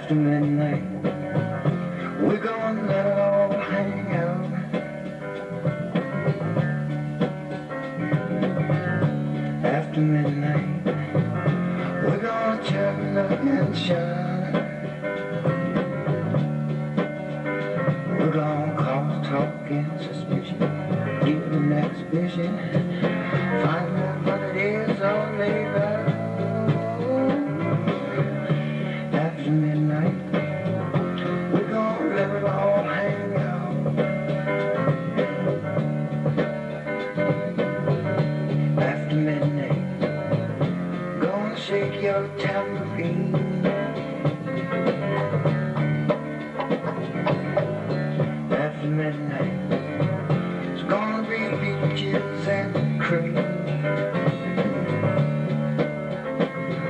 After midnight, we're gonna let it all hang out. After midnight, we're gonna turn up and shine. We're gonna cause talk and suspicion, give an exhibition, find out what it is all about. After midnight, we're gonna let it all hang out. After midnight, gonna shake your tambourine. After midnight, it's gonna be peaches and cream.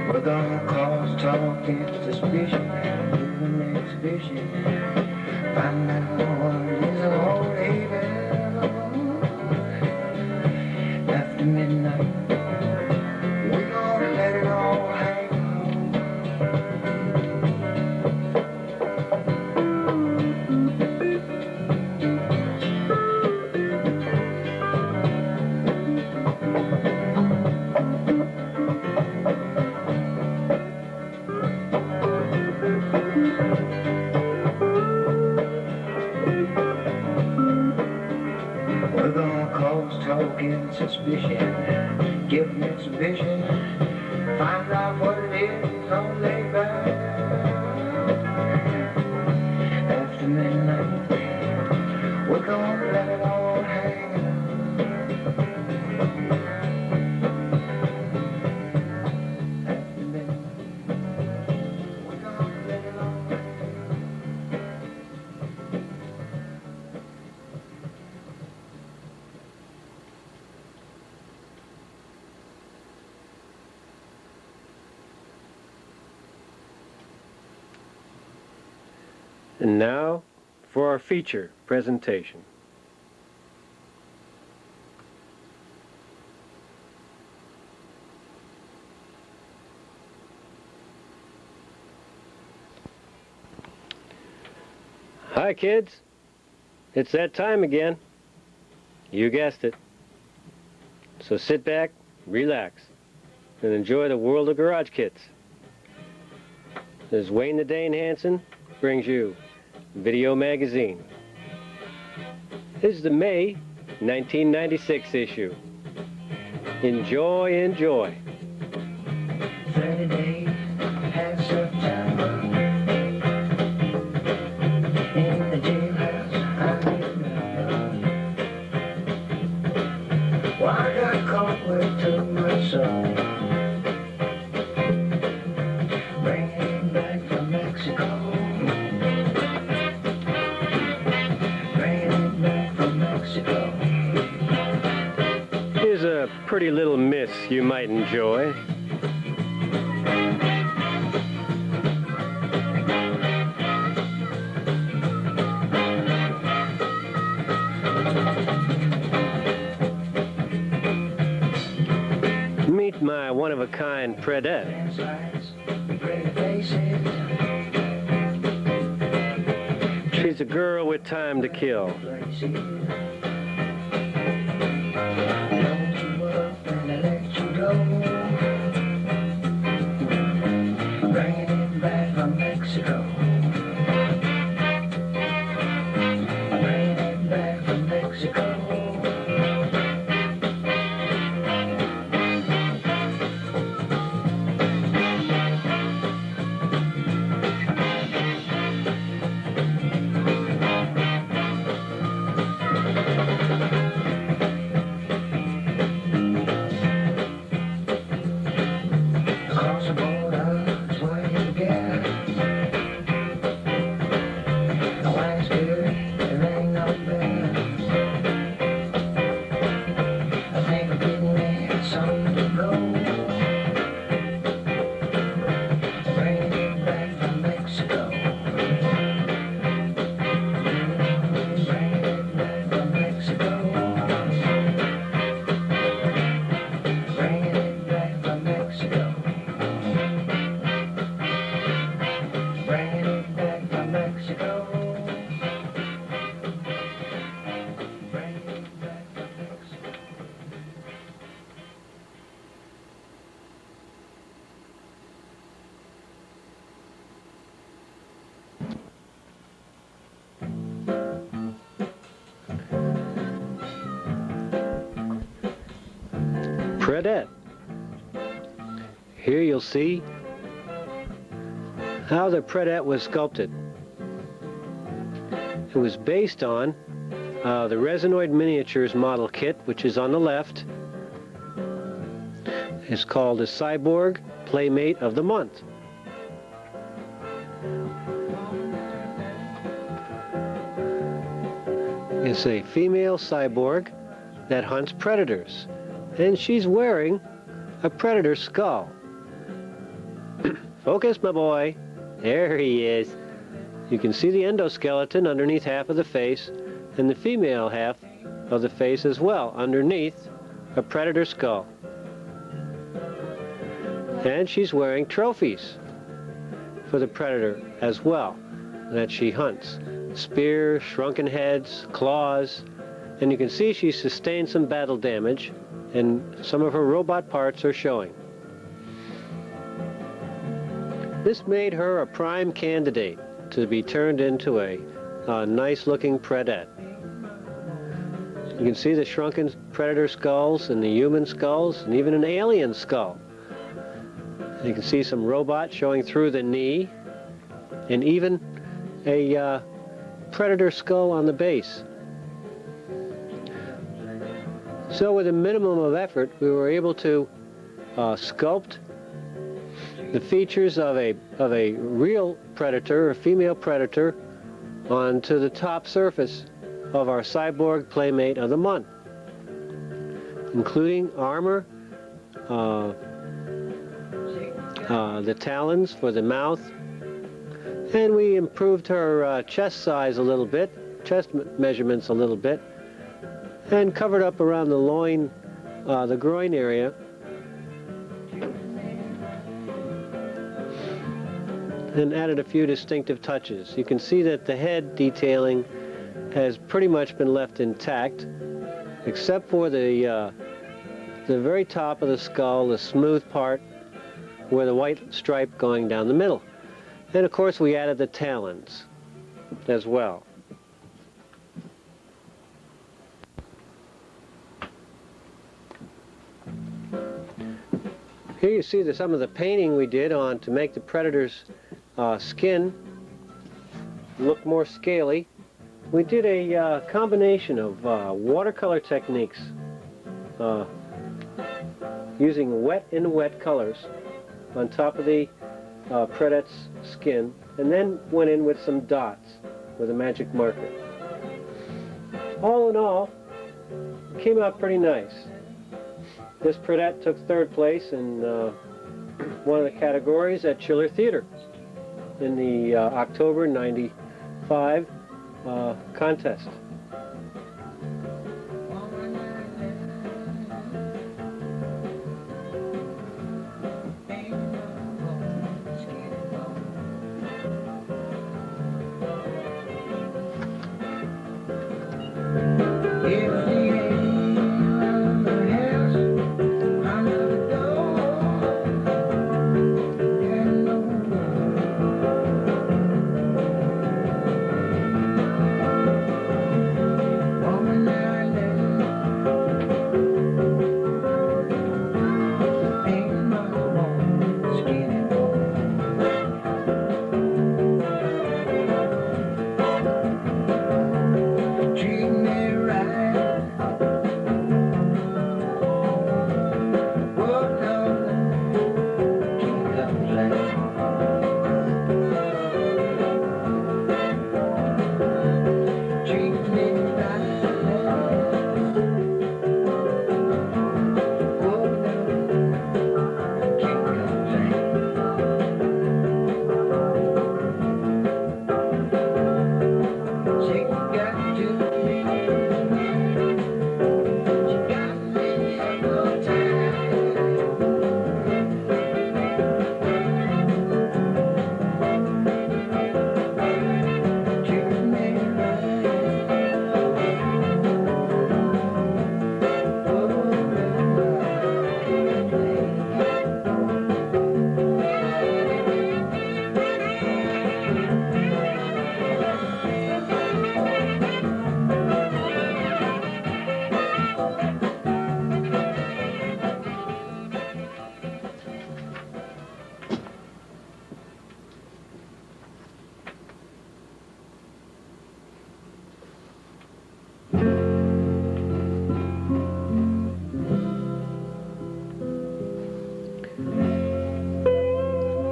We're gonna cause talk and suspicion, give an exhibition, find out what it is all about. After midnight, we're gonna let it all hang out. We're gonna cause talk and suspicion, give an exhibition, find out what it is on laid back. After midnight, we're gonna let it all hang out. After midnight, we're gonna let it all hang out. And now for our feature presentation. Hi kids, it's that time again. You guessed it. So sit back, relax, and enjoy the world of garage kits. As Wayne the Dane Hansen brings you Video Magazine. This is the May 1996 issue. Enjoy, enjoy. 30 days had September in the jailhouse. I remember. Well, I got caught with too much soul, bringing it back from Mexico. Here's a pretty little miss you might enjoy. Meet my one-of-a-kind Predette. She's a girl with time to kill. Bringing it back from Mexico. Bringing it back from Mexico. Predette. Here you'll see how the Predette was sculpted. It was based on the Resinoid Miniatures model kit, which is on the left. It's called the Cyborg Playmate of the Month. It's a female cyborg that hunts predators, and she's wearing a predator skull. Focus, my boy. There he is. You can see the endoskeleton underneath half of the face, and the female half of the face as well, underneath a predator skull. And she's wearing trophies for the predator as well that she hunts. Spear, shrunken heads, claws, and you can see she sustained some battle damage, and some of her robot parts are showing. This made her a prime candidate to be turned into a nice-looking Predette. You can see the shrunken predator skulls and the human skulls and even an alien skull. You can see some robot showing through the knee and even a predator skull on the base. So with a minimum of effort, we were able to sculpt the features of a real predator, a female predator, onto the top surface of our Cyborg Playmate of the Month, including armor, the talons for the mouth, and we improved her chest size a little bit, chest measurements a little bit, and covered up around the loin, the groin area, and added a few distinctive touches. You can see that the head detailing has pretty much been left intact, except for the very top of the skull, the smooth part, where the white stripe going down the middle. And of course we added the talons as well. Here you see some of the painting we did on to make the predator's skin look more scaly. We did a combination of watercolor techniques using wet in wet colors on top of the Predette's skin, and then went in with some dots with a magic marker. All in all, it came out pretty nice. This Predette took third place in one of the categories at Chiller Theater in the October '95 contest.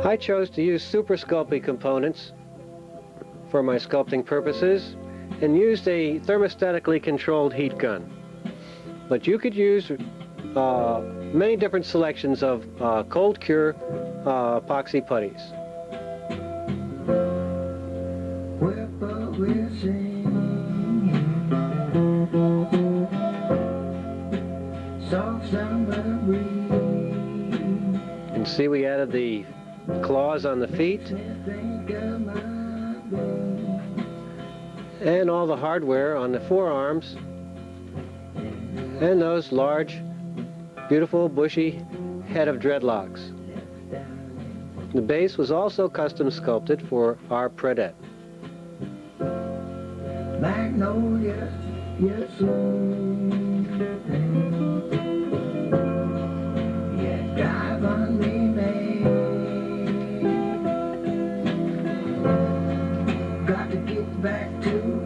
I chose to use super sculpting components for my sculpting purposes and used a thermostatically controlled heat gun. But you could use many different selections of cold cure epoxy putties. You can see we added the claws on the feet and all the hardware on the forearms and those large, beautiful, bushy head of dreadlocks. The base was also custom sculpted for our Predette. Magnolia, yes, yeah, drive on me, man. Got to get back to you,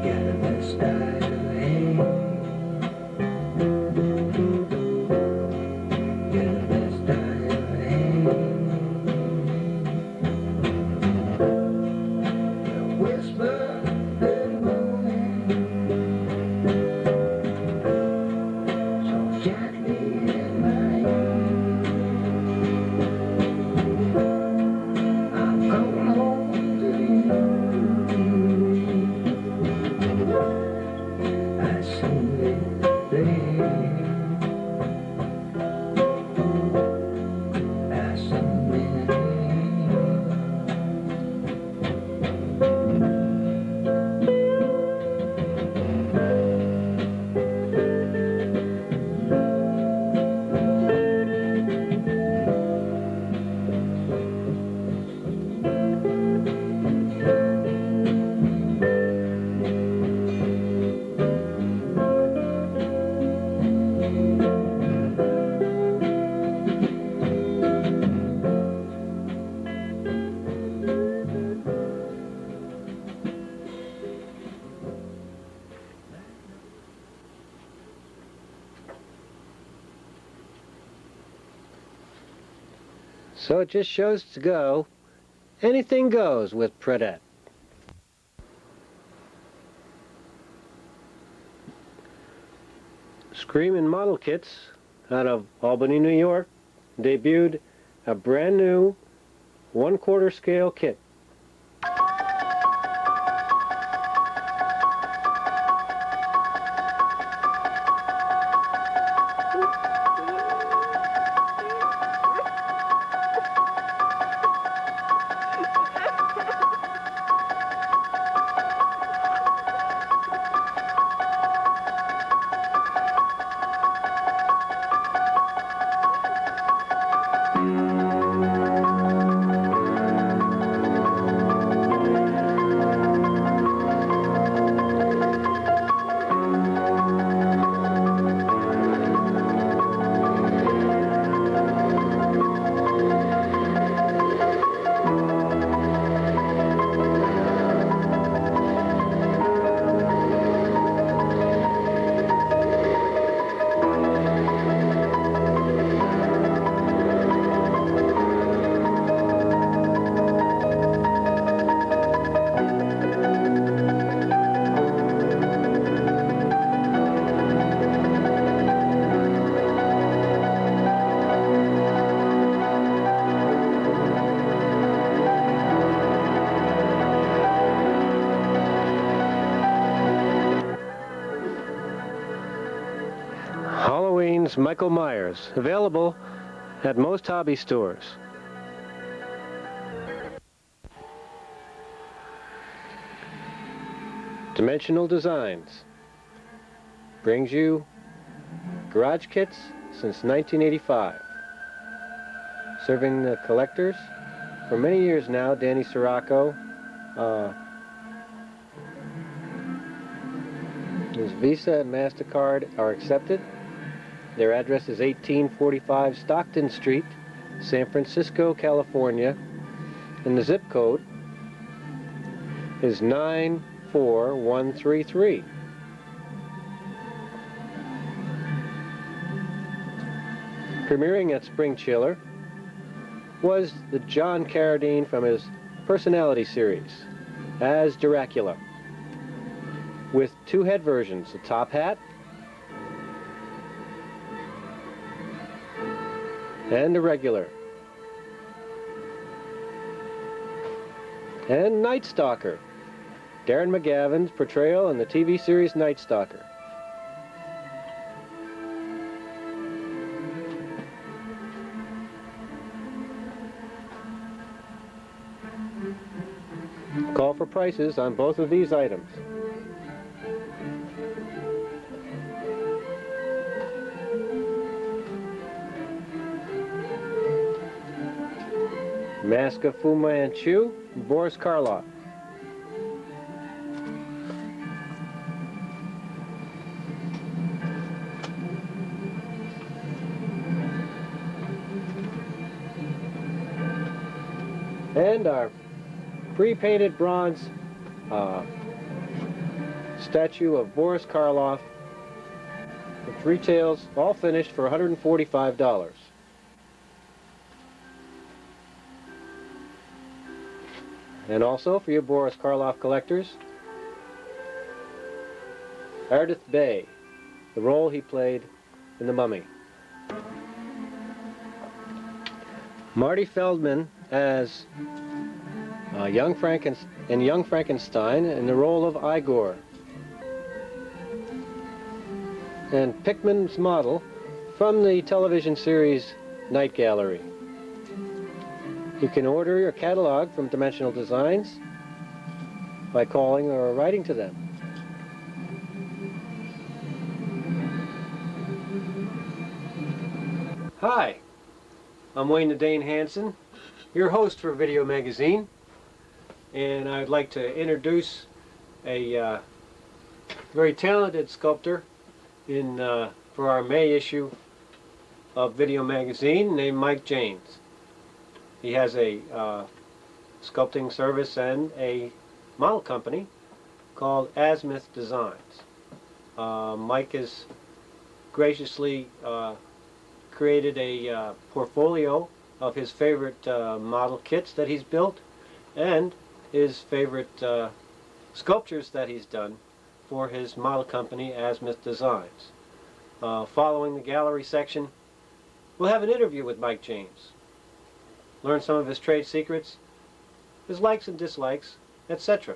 get the best out of me. Get the best out of me. Whisper good morning, so gently in my ear. I'm going home to you. I see it there. I see it there. So it just shows to go, anything goes with Predette. Screamin' Model Kits out of Albany, New York, debuted a brand new 1/4 scale kit. Halloween's Michael Myers, available at most hobby stores. Dimensional Designs brings you garage kits since 1985. Serving the collectors for many years now. Danny Sirocco, his Visa and MasterCard are accepted. Their address is 1845 Stockton Street, San Francisco, California, and the zip code is 94133. Premiering at Spring Chiller was the John Carradine from his Personality series as Dracula, with two head versions, a top hat and a regular. And Night Stalker, Darren McGavin's portrayal in the TV series Night Stalker. Call for prices on both of these items. Mask of Fu Manchu, Boris Karloff. And our pre-painted bronze statue of Boris Karloff, which retails all finished for $145. And also for you Boris Karloff collectors, Ardith Bey, the role he played in The Mummy. Marty Feldman as Young Frankenstein in the role of Igor. And Pickman's model from the television series Night Gallery. You can order your catalog from Dimensional Designs by calling or writing to them. Hi, I'm Wayne the Dane Hansen, your host for Video Magazine, and I'd like to introduce a very talented sculptor for our May issue of Video Magazine named Mike James. He has a sculpting service and a model company called Azimuth Designs. Mike has graciously created a portfolio of his favorite model kits that he's built and his favorite sculptures that he's done for his model company Azimuth Designs. Following the gallery section, we'll have an interview with Mike James. Learn some of his trade secrets, his likes and dislikes, etc.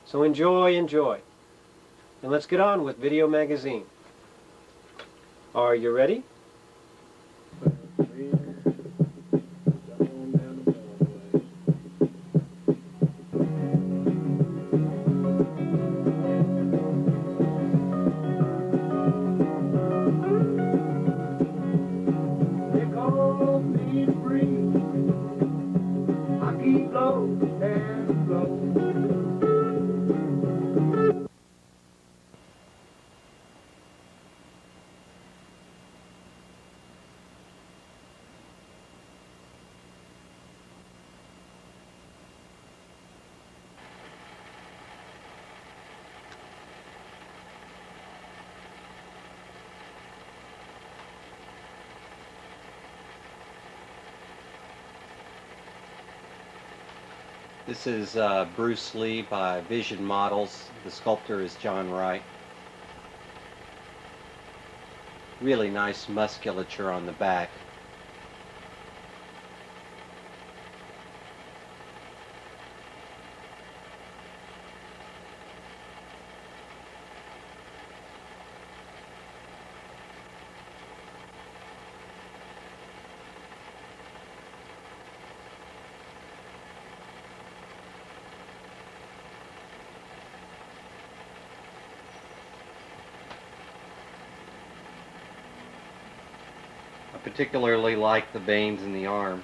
So enjoy. And let's get on with Video Magazine. Are you ready? This is Bruce Lee by Vision Models. The sculptor is John Wright. Really nice musculature on the back. I particularly like the veins in the arm.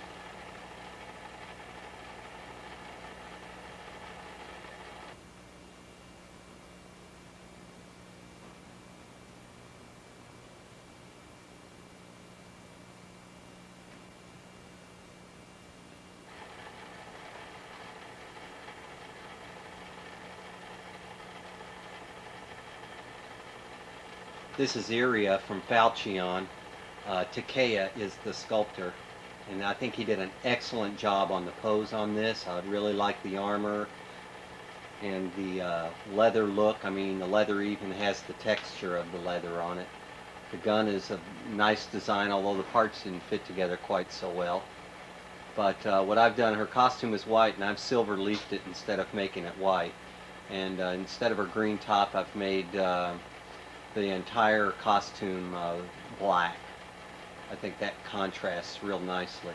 This is Iria from Falchion. Takea is the sculptor, and I think he did an excellent job on the pose on this. I really like the armor and the leather look. I mean, the leather even has the texture of the leather on it. The gun is a nice design, although the parts didn't fit together quite so well. But what I've done, her costume is white, and I've silver leafed it instead of making it white. And instead of her green top, I've made the entire costume black. I think that contrasts real nicely.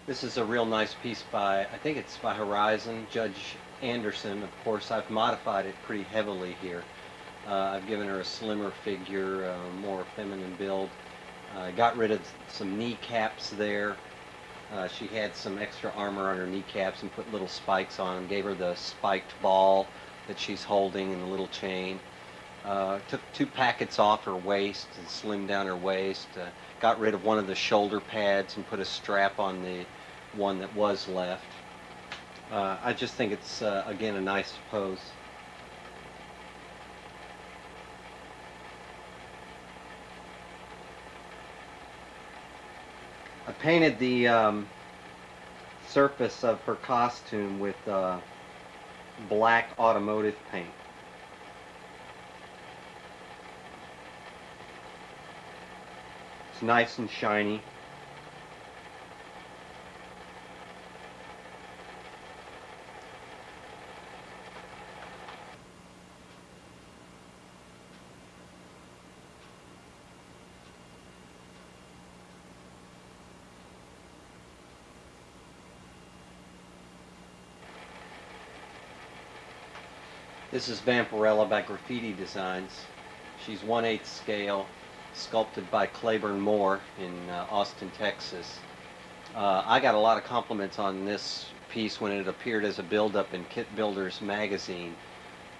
This is a real nice piece by, I think it's by Horizon, Judge Anderson. Of course, I've modified it pretty heavily here. I've given her a slimmer figure, more feminine build. Got rid of some kneecaps there. She had some extra armor on her kneecaps and put little spikes on them. Gave her the spiked ball that she's holding and the little chain. Took 2 packets off her waist and slimmed down her waist. Got rid of one of the shoulder pads and put a strap on the one that was left. I just think it's, again, a nice pose. I painted the surface of her costume with black automotive paint. It's nice and shiny. This is Vampirella by Graffiti Designs. She's 1/8 scale, sculpted by Claiborne Moore in Austin, Texas. I got a lot of compliments on this piece when it appeared as a build-up in Kit Builders magazine.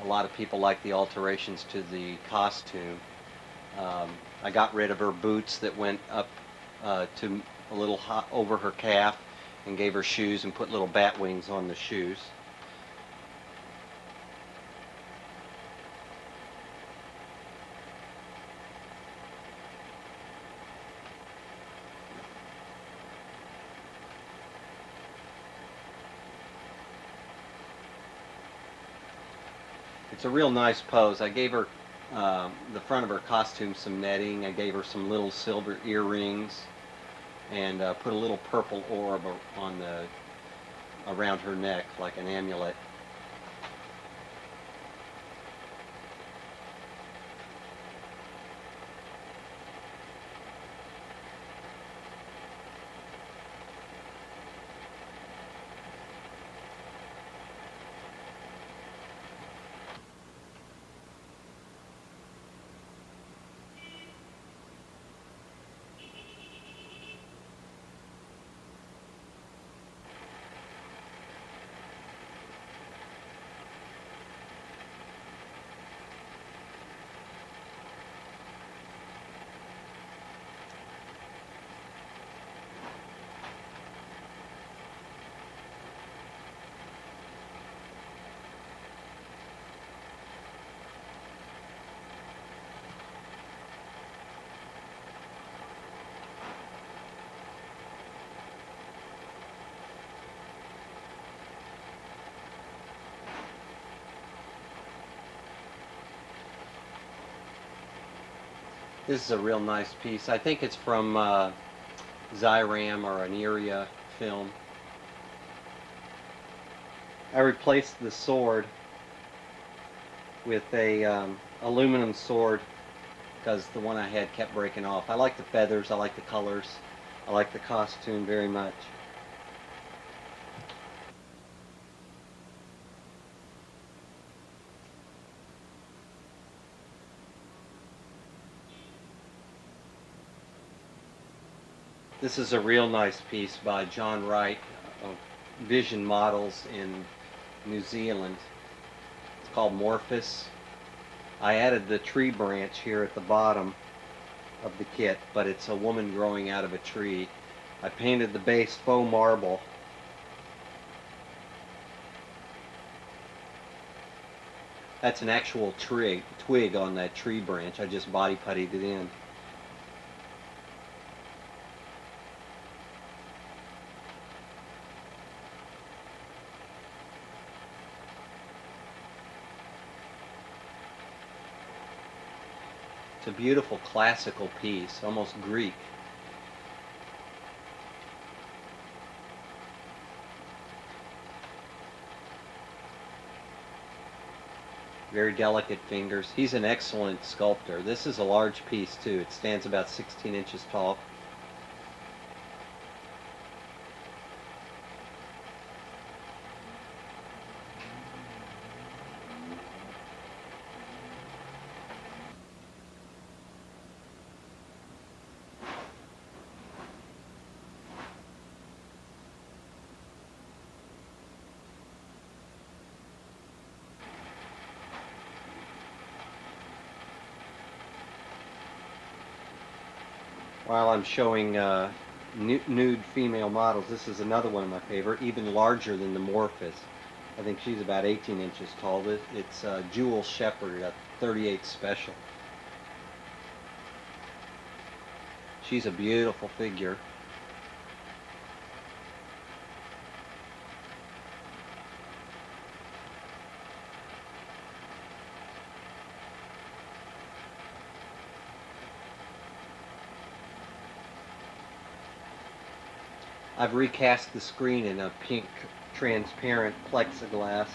A lot of people liked the alterations to the costume. I got rid of her boots that went up to a little over her calf and gave her shoes and put little bat wings on the shoes. It's a real nice pose. I gave her the front of her costume some netting. I gave her some little silver earrings and put a little purple orb on around her neck like an amulet. This is a real nice piece. I think it's from Zyram or an Iria film. I replaced the sword with a aluminum sword because the one I had kept breaking off. I like the feathers, I like the colors, I like the costume very much. This is a real nice piece by John Wright of Vision Models in New Zealand. It's called Morphus. I added the tree branch here at the bottom of the kit, but it's a woman growing out of a tree. I painted the base faux marble. That's an actual twig on that tree branch. I just body puttied it in. It's a beautiful classical piece, almost Greek. Very delicate fingers. He's an excellent sculptor. This is a large piece too. It stands about 16 inches tall. While I'm showing nude female models, this is another one of my favorite, even larger than the Morphus. I think she's about 18 inches tall. It's Jewel Shepherd, a 38 special. She's a beautiful figure. I've recast the screen in a pink transparent plexiglass,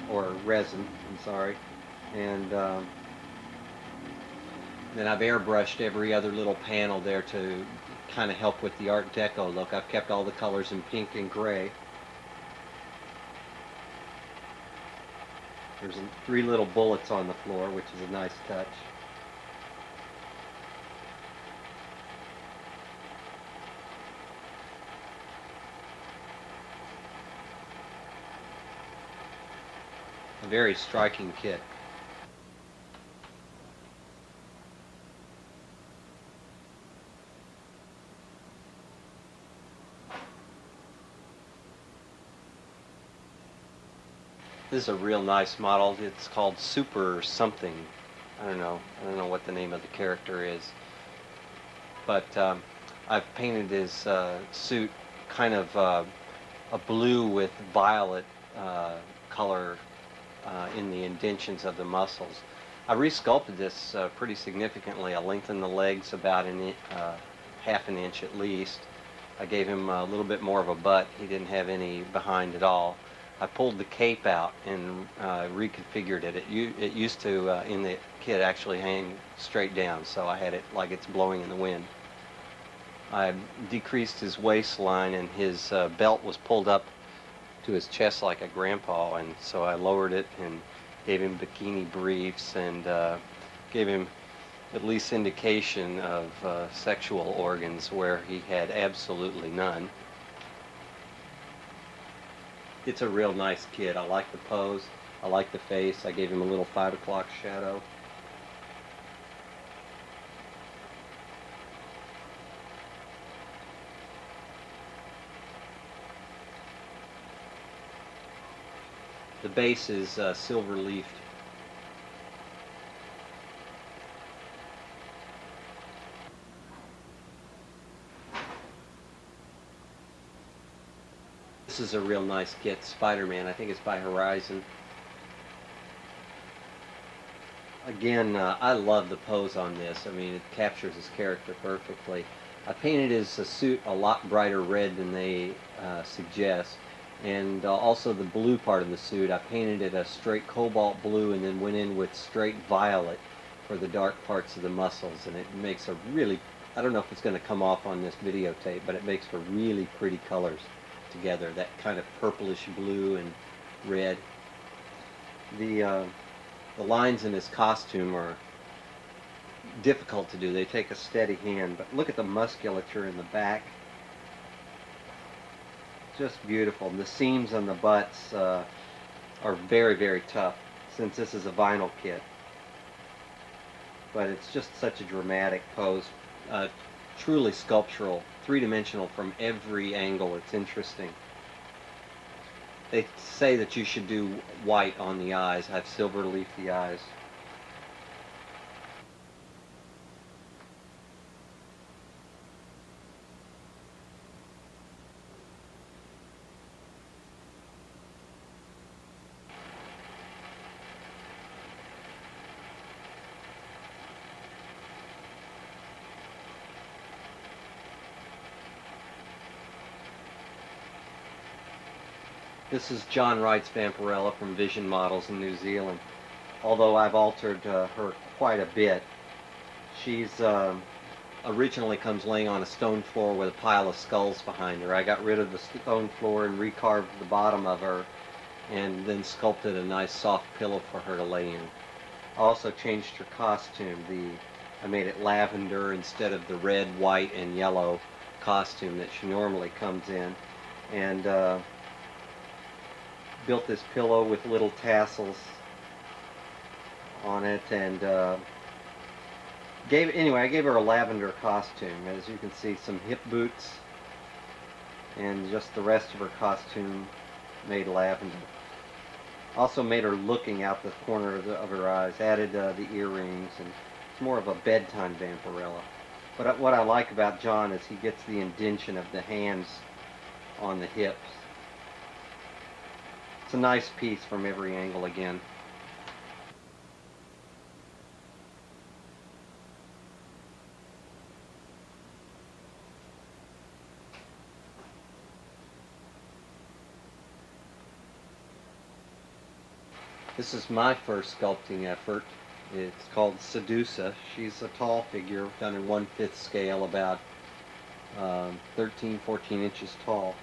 or resin, I'm sorry, and then I've airbrushed every other little panel there to kind of help with the Art Deco look. I've kept all the colors in pink and gray. There's 3 little bullets on the floor, which is a nice touch. A very striking kit. This is a real nice model. It's called Super something. I don't know what the name of the character is. But I've painted his suit kind of a blue with violet color in the indentions of the muscles. I resculpted this pretty significantly. I lengthened the legs about half an inch at least. I gave him a little bit more of a butt. He didn't have any behind at all. I pulled the cape out and reconfigured it. It used to, in the kit, actually hang straight down, so I had it like it's blowing in the wind. I decreased his waistline, and his belt was pulled up to his chest like a grandpa, and so I lowered it and gave him bikini briefs and gave him at least indication of sexual organs where he had absolutely none. It's a real nice kid. I like the pose. I like the face. I gave him a little 5 o'clock shadow. The base is silver leafed. This is a real nice kit, Spider-Man. I think it's by Horizon. Again, I love the pose on this. I mean, it captures his character perfectly. I painted his suit a lot brighter red than they suggest. And also the blue part of the suit, I painted it a straight cobalt blue and then went in with straight violet for the dark parts of the muscles. And it makes a really, I don't know if it's going to come off on this videotape, but it makes for really pretty colors together. That kind of purplish blue and red. The lines in his costume are difficult to do. They take a steady hand, but look at the musculature in the back. Just beautiful. And the seams on the butts are very, very tough since this is a vinyl kit. But it's just such a dramatic pose. Truly sculptural, three-dimensional from every angle. It's interesting. They say that you should do white on the eyes. Have silver leaf the eyes. This is John Wright's Vampirella from Vision Models in New Zealand. Although I've altered her quite a bit. She's originally comes laying on a stone floor with a pile of skulls behind her. I got rid of the stone floor and recarved the bottom of her and then sculpted a nice soft pillow for her to lay in. I also changed her costume. I made it lavender instead of the red, white, and yellow costume that she normally comes in. And built this pillow with little tassels on it, and I gave her a lavender costume. As you can see, some hip boots, and just the rest of her costume made lavender. Also made her looking out the corner of her eyes. Added the earrings, and it's more of a bedtime Vampirella. But what I like about John is he gets the indention of the hands on the hips. It's a nice piece from every angle again. This is my first sculpting effort. It's called Sedusa. She's a tall figure, done in 1/5 scale, about 13, 14 inches tall.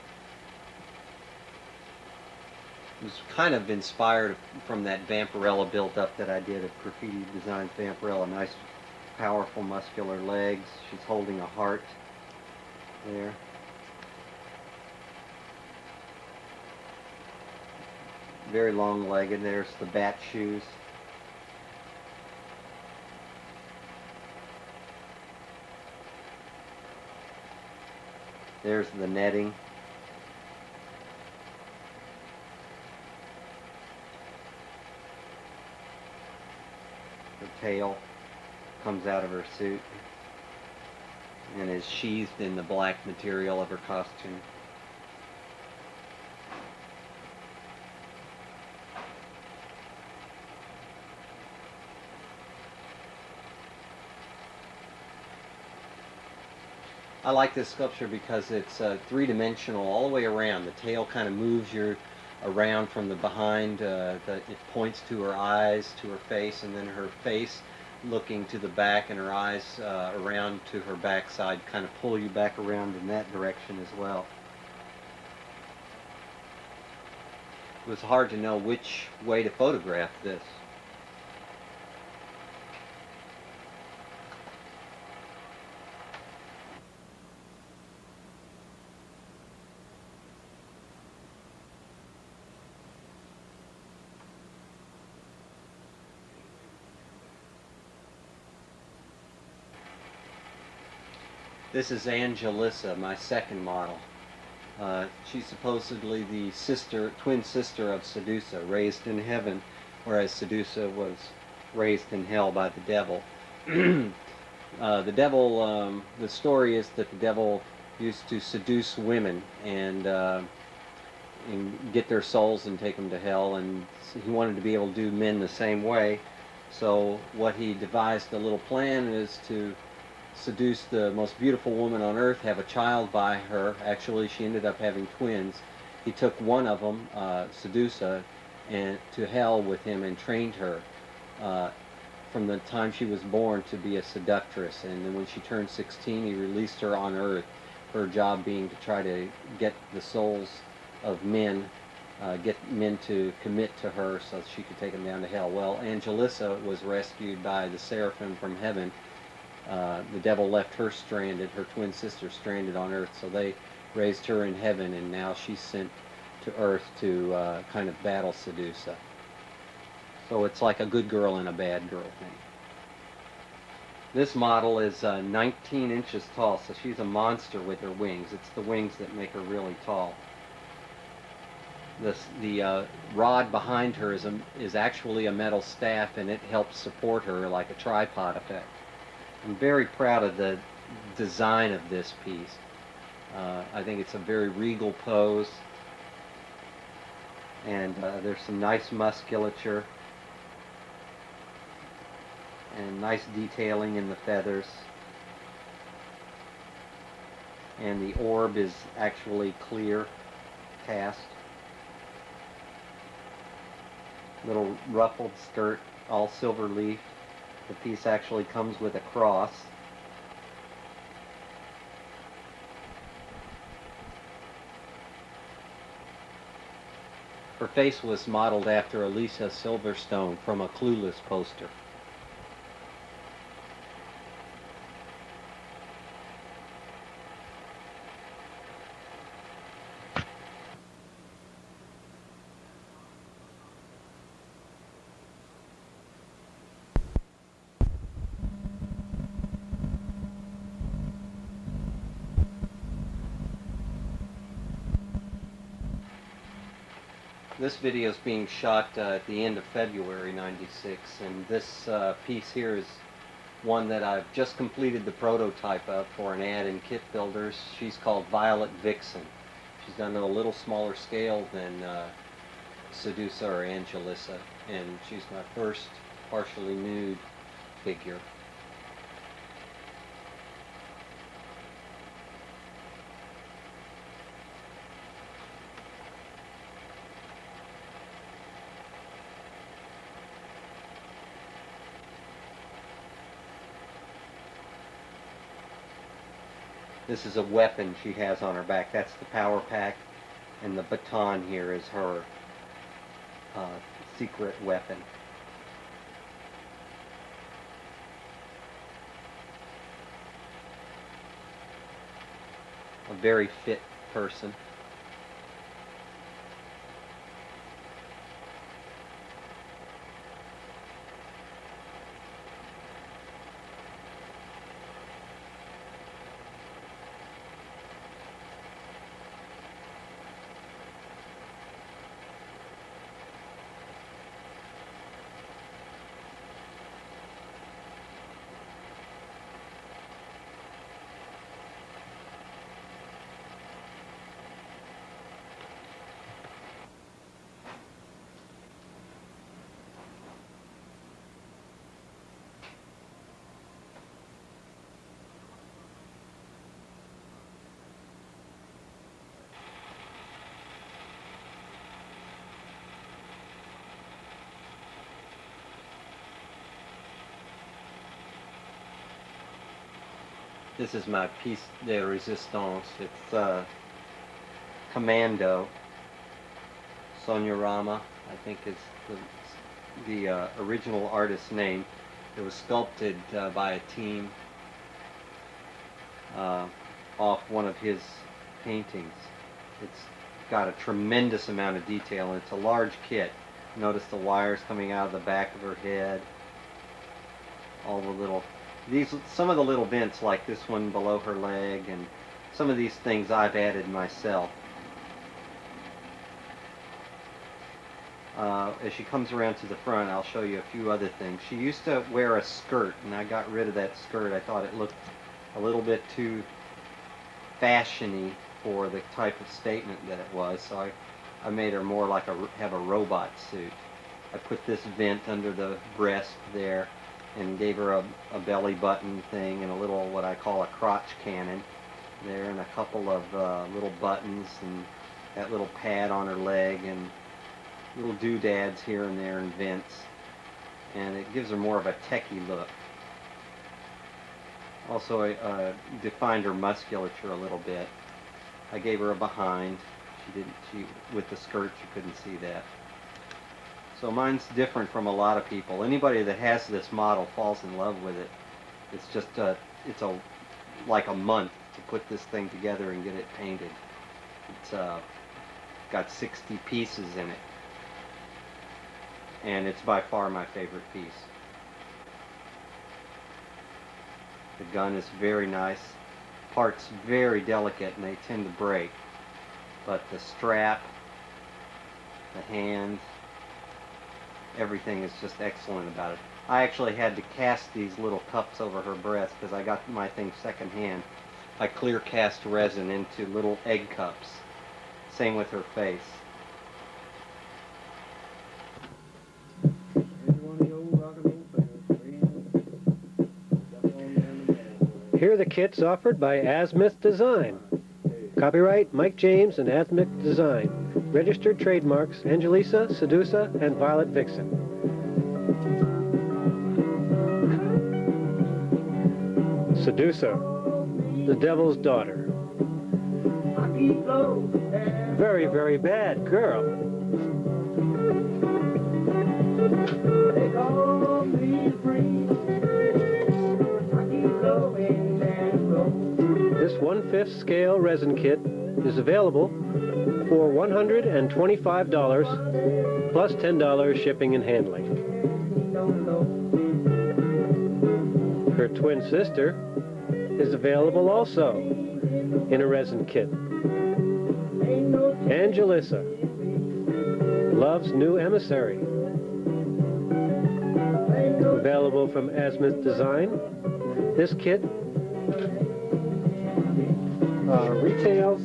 It was kind of inspired from that Vampirella build-up that I did of Graffiti Designs Vampirella. Nice, powerful, muscular legs. She's holding a heart there. Very long-legged. There's the bat shoes. There's the netting. Her tail comes out of her suit and is sheathed in the black material of her costume. I like this sculpture because it's three-dimensional all the way around. The tail kind of moves you around from the behind. It points to her eyes, to her face, and then her face looking to the back, and her eyes around to her backside kind of pull you back around in that direction as well. It was hard to know which way to photograph this. This is Angelissa, my second model. She's supposedly the twin sister of Sedusa, raised in heaven, whereas Sedusa was raised in hell by the devil. The story is that the devil used to seduce women and get their souls and take them to hell, and he wanted to be able to do men the same way. So what he devised a little plan is to seduce the most beautiful woman on earth, have a child by her. Actually, she ended up having twins. He took one of them, Sedusa, and to hell with him and trained her from the time she was born to be a seductress. And then when she turned 16, he released her on earth, her job being to try to get the souls of men, get men to commit to her so that she could take them down to hell. Well, Angelissa was rescued by the seraphim from heaven The devil left her stranded, her twin sister stranded on Earth, so they raised her in heaven, and now she's sent to Earth to kind of battle Sedusa. So it's like a good girl and a bad girl thing. This model is 19 inches tall, so she's a monster with her wings. It's the wings that make her really tall. The rod behind her is actually a metal staff, and it helps support her like a tripod effect. I'm very proud of the design of this piece. I think it's a very regal pose, and there's some nice musculature and nice detailing in the feathers. And the orb is actually clear cast. Little ruffled skirt, all silver leaf. The piece actually comes with a cross. Her face was modeled after Elisa Silverstone from a Clueless poster. This video is being shot at the end of February '96, and this piece here is one that I've just completed the prototype of for an ad in Kit Builders. She's called Violet Vixen. She's done on a little smaller scale than Sedusa or Angelissa, and she's my first partially nude figure. This is a weapon she has on her back. That's the power pack, and the baton here is her secret weapon. A very fit person. This is my piece de resistance. It's Commando. Sonorama, I think is the original artist's name. It was sculpted by a team off one of his paintings. It's got a tremendous amount of detail, and it's a large kit. Notice the wires coming out of the back of her head. All the little, some of the little vents, like this one below her leg, and some of these things I've added myself. As she comes around to the front, I'll show you a few other things. She used to wear a skirt, and I got rid of that skirt. I thought it looked a little bit too fashiony for the type of statement that it was, so I made her more like have a robot suit. I put this vent under the breast there, and gave her a belly button thing, and a little, what I call a crotch cannon there, and a couple of little buttons, and that little pad on her leg, and little doodads here and there, and vents, and it gives her more of a techie look. Also, I defined her musculature a little bit. I gave her a behind. With the skirt, you couldn't see that. So mine's different from a lot of people. Anybody that has this model falls in love with it It's just it's like a month to put this thing together and get it painted. It's got 60 pieces in it, and it's by far my favorite piece. The gun is very nice. Parts very delicate and they tend to break, but the strap, the hand, everything is just excellent about it. I actually had to cast these little cups over her breast because I got my thing secondhand. I clear cast resin into little egg cups. Same with her face. Here are the kits offered by Azimuth Design. Copyright Mike James and Azimuth Design. Registered trademarks Angelisa, Sedusa, and Violet Vixen. Sedusa, the devil's daughter. Very, very bad girl. This 1/5 scale resin kit is available for $125 plus $10 shipping and handling. Her twin sister is available also in a resin kit. Angelisa, Love's New Emissary. Available from Azimuth Design. This kit retails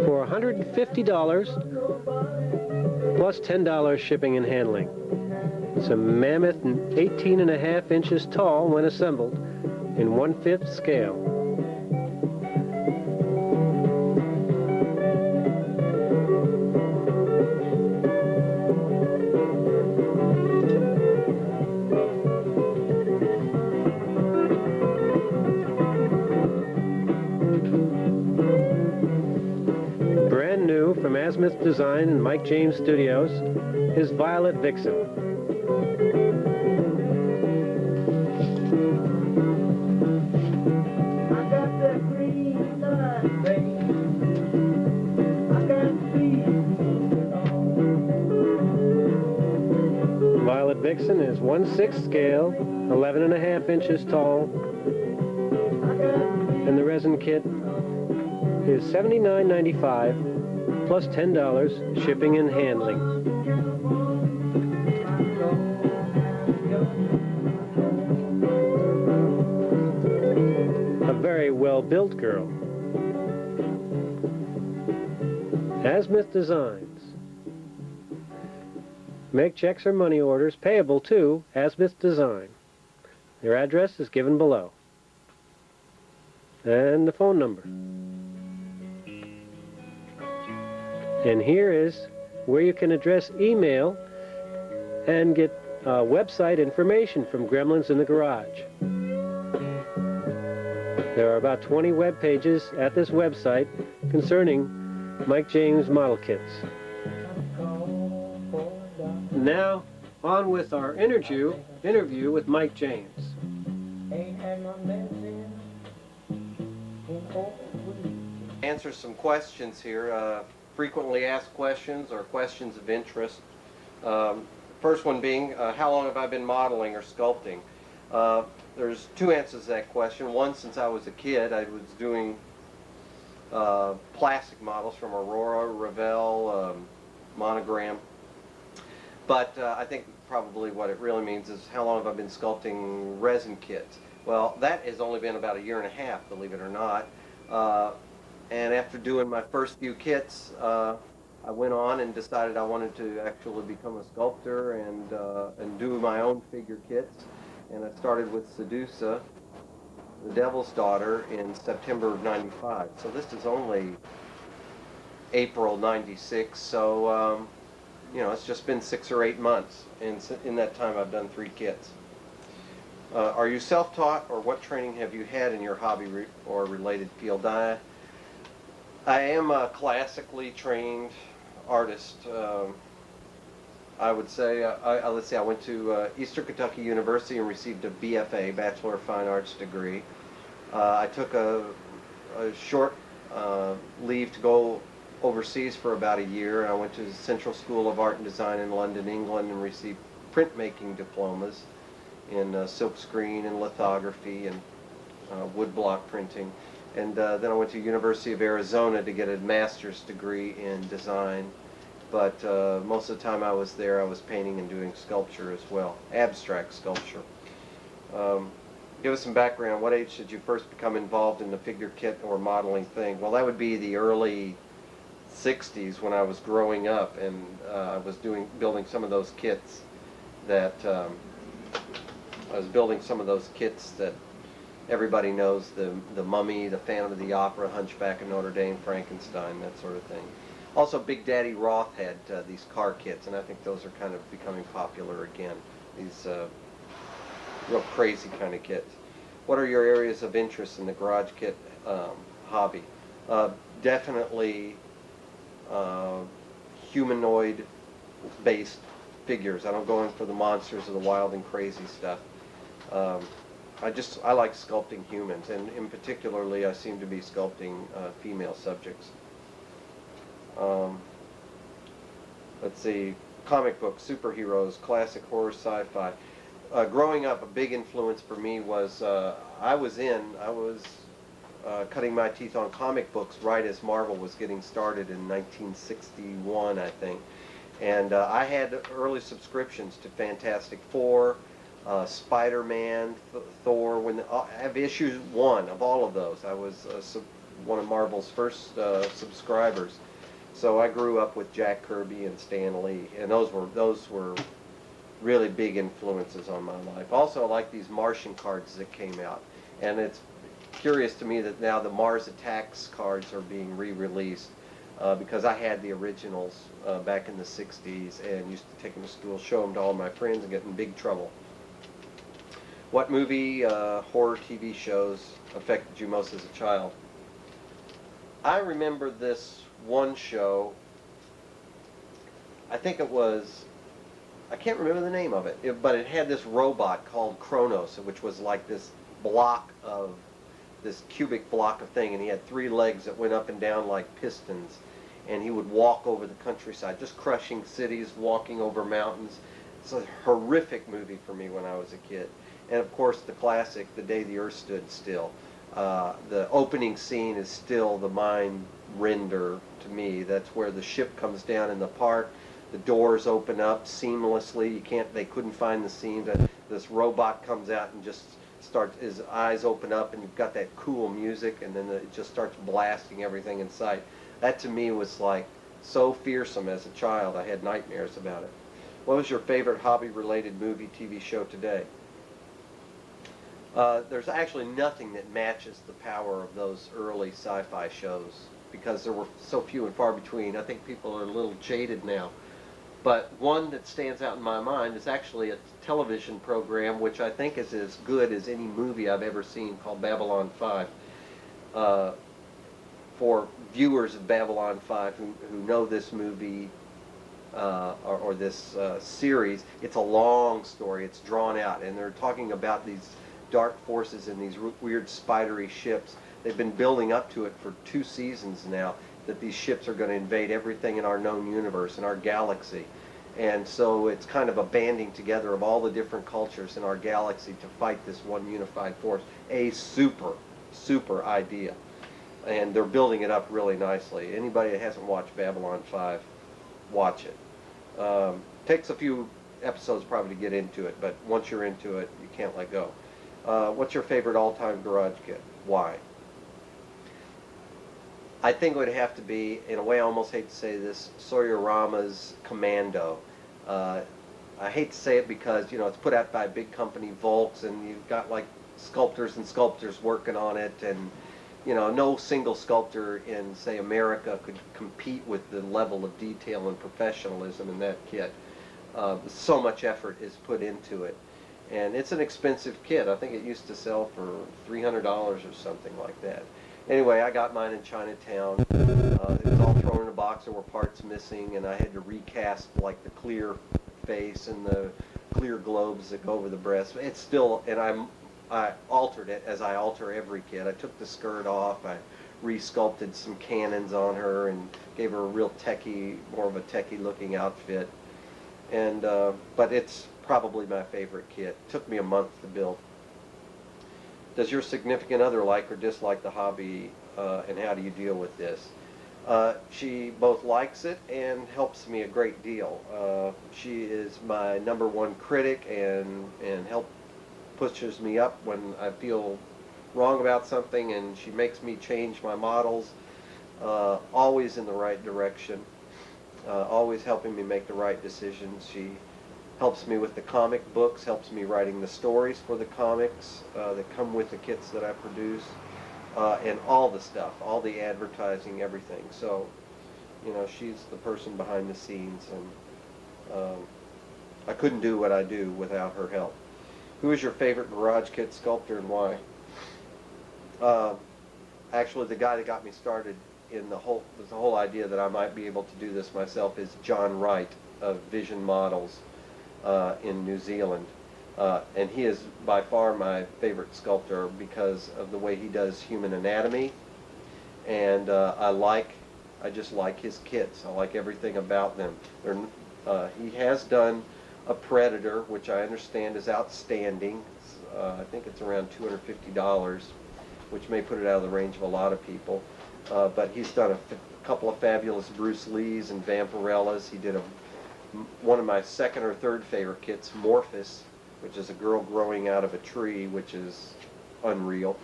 for $150 plus $10 shipping and handling. It's a mammoth 18.5 inches tall when assembled in 1/5 scale. Brand new from Azimuth Design and Mike James Studios is Violet Vixen. Violet Vixen is 1/6 scale, 11.5 inches tall, and the resin kit is $79.95 plus $10 shipping and handling. A very well-built girl. Azimuth Designs. Make checks or money orders payable to Azimuth Design. Their address is given below. And the phone number. And here is where you can address email and get website information from Gremlins in the Garage. There are about 20 web pages at this website concerning Mike James model kits. Now, on with our interview with Mike James. Answer some questions here, frequently asked questions or questions of interest. First one being, how long have I been modeling or sculpting? There's two answers to that question. One, since I was a kid, I was doing plastic models from Aurora, Revell, Monogram. But I think probably what it really means is how long have I been sculpting resin kits? Well, that has only been about 1.5 years, believe it or not. And after doing my first few kits, I went on and decided I wanted to actually become a sculptor and do my own figure kits. And I started with Sedusa, the Devil's Daughter, in September of '95. So this is only April '96. So you know, it's just been 6 or 8 months, and in that time I've done 3 kits. Are you self-taught, or what training have you had in your hobby or related field? I am a classically trained artist. I would say, let's see, I went to Eastern Kentucky University and received a BFA, Bachelor of Fine Arts degree. I took a short leave to go overseas for about a year. I went to the Central School of Art and Design in London, England, and received printmaking diplomas in silkscreen and lithography and woodblock printing. And then I went to University of Arizona to get a master's degree in design. But most of the time I was there, I was painting and doing sculpture as well, abstract sculpture. Give us some background. What age did you first become involved in the figure kit or modeling thing? Well, that would be the early 60s when I was growing up, and I was building some of those kits that everybody knows, the Mummy, the Phantom of the Opera, Hunchback of Notre Dame, Frankenstein, that sort of thing. Also, Big Daddy Roth had these car kits, and I think those are kind of becoming popular again. These real crazy kind of kits. What are your areas of interest in the garage kit hobby? Definitely humanoid-based figures. I don't go in for the monsters or the wild and crazy stuff. I like sculpting humans, and in particularly I seem to be sculpting female subjects. Let's see, comic books, superheroes, classic horror, sci-fi. Growing up, a big influence for me was I was cutting my teeth on comic books right as Marvel was getting started in 1961, I think. And I had early subscriptions to Fantastic Four, Spider-Man, Thor. I have issue 1 of all of those. I was one of Marvel's first subscribers. So I grew up with Jack Kirby and Stan Lee, and those were really big influences on my life. Also, I like these Martian cards that came out, and it's curious to me that now the Mars Attacks cards are being re-released because I had the originals back in the 60s and used to take them to school, show them to all my friends, and get in big trouble. What movie, horror TV shows affected you most as a child? I remember this one show, I think it was, I can't remember the name of it, but it had this robot called Kronos, which was like this cubic block of thing, and he had 3 legs that went up and down like pistons, and he would walk over the countryside, just crushing cities, walking over mountains. It's a horrific movie for me when I was a kid. And of course the classic, The Day the Earth Stood Still. The opening scene is still the mind render to me. That's where the ship comes down in the park, the doors open up seamlessly, they couldn't find the seams, this robot comes out and just starts, his eyes open up, and you've got that cool music, and then it just starts blasting everything in sight. That to me was like so fearsome as a child. I had nightmares about it. What was your favorite hobby-related movie, TV show today? There's actually nothing that matches the power of those early sci-fi shows because there were so few and far between. I think people are a little jaded now. But one that stands out in my mind is actually a television program which I think is as good as any movie I've ever seen, called Babylon 5. For viewers of Babylon 5 who know this movie or this series, it's a long story. It's drawn out, and they're talking about these dark forces in these weird spidery ships. They've been building up to it for 2 seasons now, that these ships are going to invade everything in our known universe, in our galaxy. And so it's kind of a banding together of all the different cultures in our galaxy to fight this one unified force. A super idea. And they're building it up really nicely. Anybody that hasn't watched Babylon 5, watch it. Takes a few episodes probably to get into it, but once you're into it, you can't let go. What's your favorite all-time garage kit? Why? I think it would have to be, in a way I almost hate to say this, Sawyer-Rama's Commando. I hate to say it because, you know, it's put out by a big company, Volks, and you've got like sculptors and sculptors working on it, and you know, no single sculptor in, say, America could compete with the level of detail and professionalism in that kit. So much effort is put into it. And it's an expensive kit. I think it used to sell for $300 or something like that. Anyway, I got mine in Chinatown. It was all thrown in a box. There were parts missing, and I had to recast like the clear face and the clear globes that go over the breast. It's still, and I altered it as I alter every kit. I took the skirt off. I resculpted some cannons on her and gave her a real techie, more of a techie looking outfit. And but it's probably my favorite kit. Took me a month to build. Does your significant other like or dislike the hobby, and how do you deal with this? She both likes it and helps me a great deal. She is my #1 critic and pushes me up when I feel wrong about something, and she makes me change my models, always in the right direction, always helping me make the right decisions. She helps me with the comic books, helps me writing the stories for the comics that come with the kits that I produce, and all the stuff, all the advertising, everything. So, you know, she's the person behind the scenes, and I couldn't do what I do without her help. Who is your favorite garage kit sculptor and why? Actually, the guy that got me started in the whole idea that I might be able to do this myself is John Wright of Vision Models in New Zealand. And he is by far my favorite sculptor because of the way he does human anatomy. And I just like his kits. I like everything about them. He has done a Predator, which I understand is outstanding. I think it's around $250, which may put it out of the range of a lot of people. But he's done a couple of fabulous Bruce Lees and Vampirellas. He did one of my second or third favorite kits, Morphus, which is a girl growing out of a tree, which is unreal.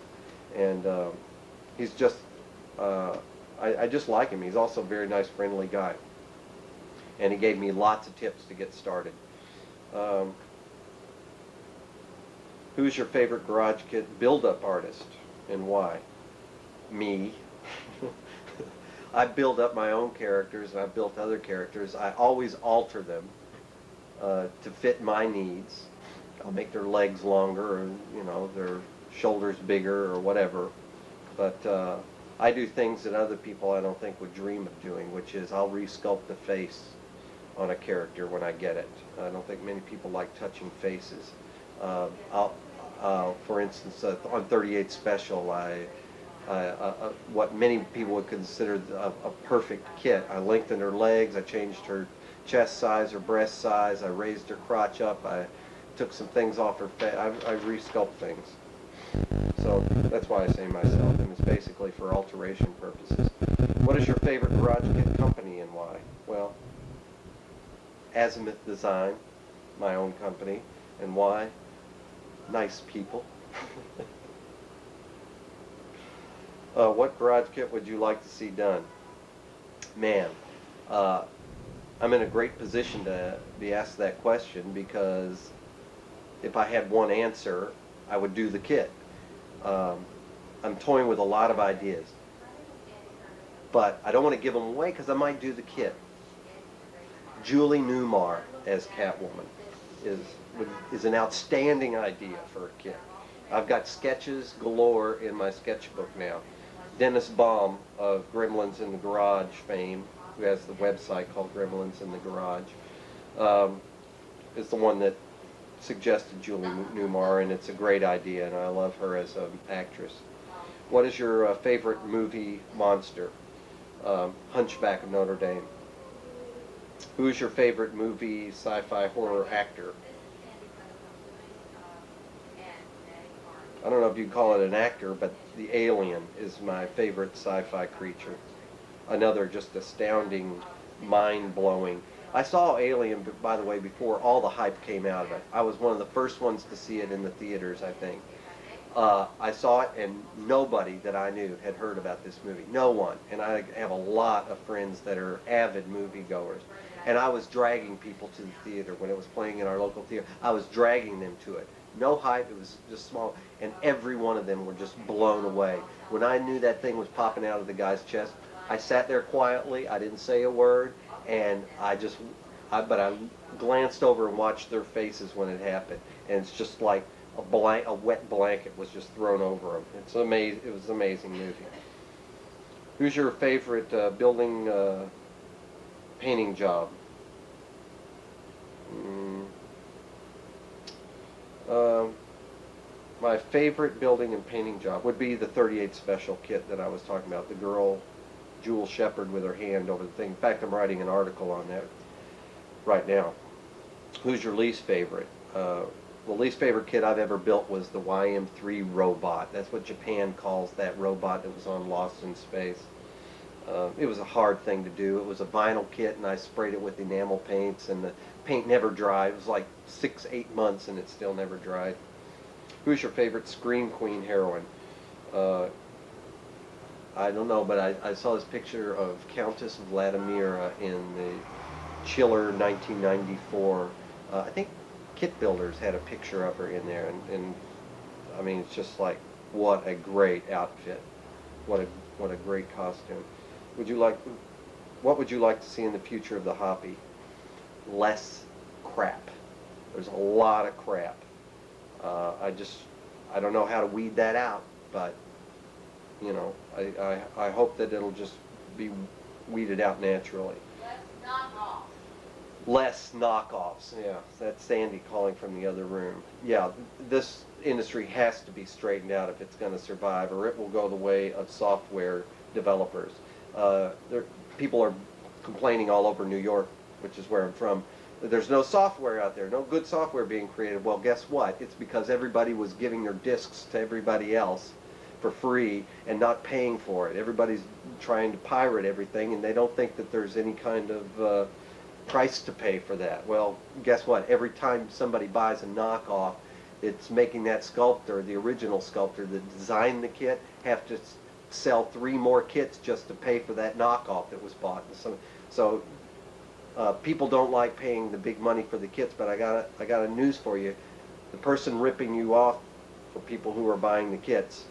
And he's just, I just like him. He's also a very nice, friendly guy. And he gave me lots of tips to get started. Who's your favorite garage kit build-up artist and why? Me. I build up my own characters, and I've built other characters. I always alter them to fit my needs. I'll make their legs longer, or you know, their shoulders bigger, or whatever. But I do things that other people I don't think would dream of doing, which is I'll resculpt the face on a character when I get it. I don't think many people like touching faces. For instance, on 38 Special, what many people would consider a perfect kit. I lengthened her legs, I changed her chest size, her breast size, I raised her crotch up, I took some things off her face. I resculpt things. So that's why I say myself, and it's basically for alteration purposes. What is your favorite garage kit company and why? Well, Azimuth Design, my own company, and why? Nice people. What garage kit would you like to see done? Man, I'm in a great position to be asked that question, because if I had one answer, I would do the kit. I'm toying with a lot of ideas, but I don't want to give them away because I might do the kit. Julie Newmar as Catwoman is an outstanding idea for a kit. I've got sketches galore in my sketchbook now. Dennis Baum of Gremlins in the Garage fame, who has the website called Gremlins in the Garage, is the one that suggested Julie Newmar, and it's a great idea, and I love her as an actress. What is your favorite movie monster? Hunchback of Notre Dame. Who is your favorite movie sci-fi horror actor? I don't know if you'd call it an actor, but the Alien is my favorite sci-fi creature. Another just astounding, mind-blowing. I saw Alien, by the way, before all the hype came out of it. I was one of the first ones to see it in the theaters, I think. I saw it, and nobody that I knew had heard about this movie. No one. And I have a lot of friends that are avid moviegoers. And I was dragging people to the theater when it was playing in our local theater. I was dragging them to it. No hype, it was just small. And every one of them were just blown away. When I knew that thing was popping out of the guy's chest, I sat there quietly, I didn't say a word, and I glanced over and watched their faces when it happened. And it's just like a wet blanket was just thrown over them. It's amazing. It was an amazing movie. Who's your favorite building painting job? Mm, um, my favorite building and painting job would be the 38 Special kit that I was talking about. The girl, Jewel Shepard, with her hand over the thing. In fact, I'm writing an article on that right now. Who's your least favorite? The least favorite kit I've ever built was the YM3 robot. That's what Japan calls that robot that was on Lost in Space. It was a hard thing to do. It was a vinyl kit, and I sprayed it with enamel paints, and the paint never dried. It was like 6-8 months, and it still never dried. Who's your favorite Scream Queen heroine? I don't know, but I saw this picture of Countess Vladimira in the Chiller 1994. I think Kit Builders had a picture of her in there, and I mean, it's just like, what a great outfit. What a great costume. What would you like to see in the future of the hobby? Less crap. There's a lot of crap. I don't know how to weed that out, but you know, I hope that it'll just be weeded out naturally. Less knockoffs. Yeah, that's Sandy calling from the other room. Yeah, this industry has to be straightened out if it's going to survive, or it will go the way of software developers. People are complaining all over New York, which is where I'm from. There's no software out there, no good software being created. Well, guess what? It's because everybody was giving their discs to everybody else for free and not paying for it. Everybody's trying to pirate everything, and they don't think that there's any kind of price to pay for that. Well, guess what? Every time somebody buys a knockoff, it's making that sculptor, the original sculptor that designed the kit, have to sell 3 more kits just to pay for that knockoff that was bought. So people don't like paying the big money for the kits, but I got a news for you. The person ripping you off for people who are buying the kits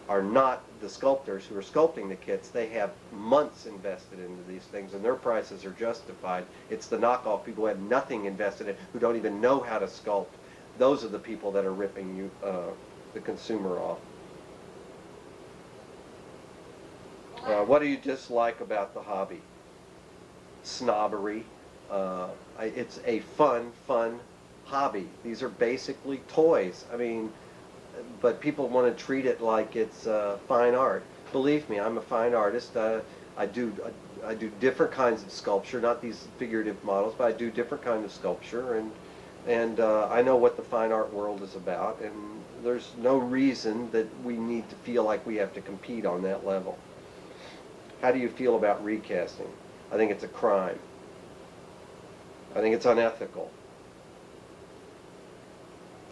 are not the sculptors who are sculpting the kits. They have months invested into these things, and their prices are justified. It's the knockoff people who have nothing invested in, who don't even know how to sculpt. Those are the people that are ripping you, the consumer off. What do you dislike about the hobby? Snobbery. It's a fun hobby. These are basically toys. I mean, but people want to treat it like it's fine art. Believe me, I'm a fine artist. I do different kinds of sculpture, not these figurative models, but I do different kinds of sculpture, and I know what the fine art world is about, and there's no reason that we need to feel like we have to compete on that level. How do you feel about recasting? I think it's a crime. I think it's unethical.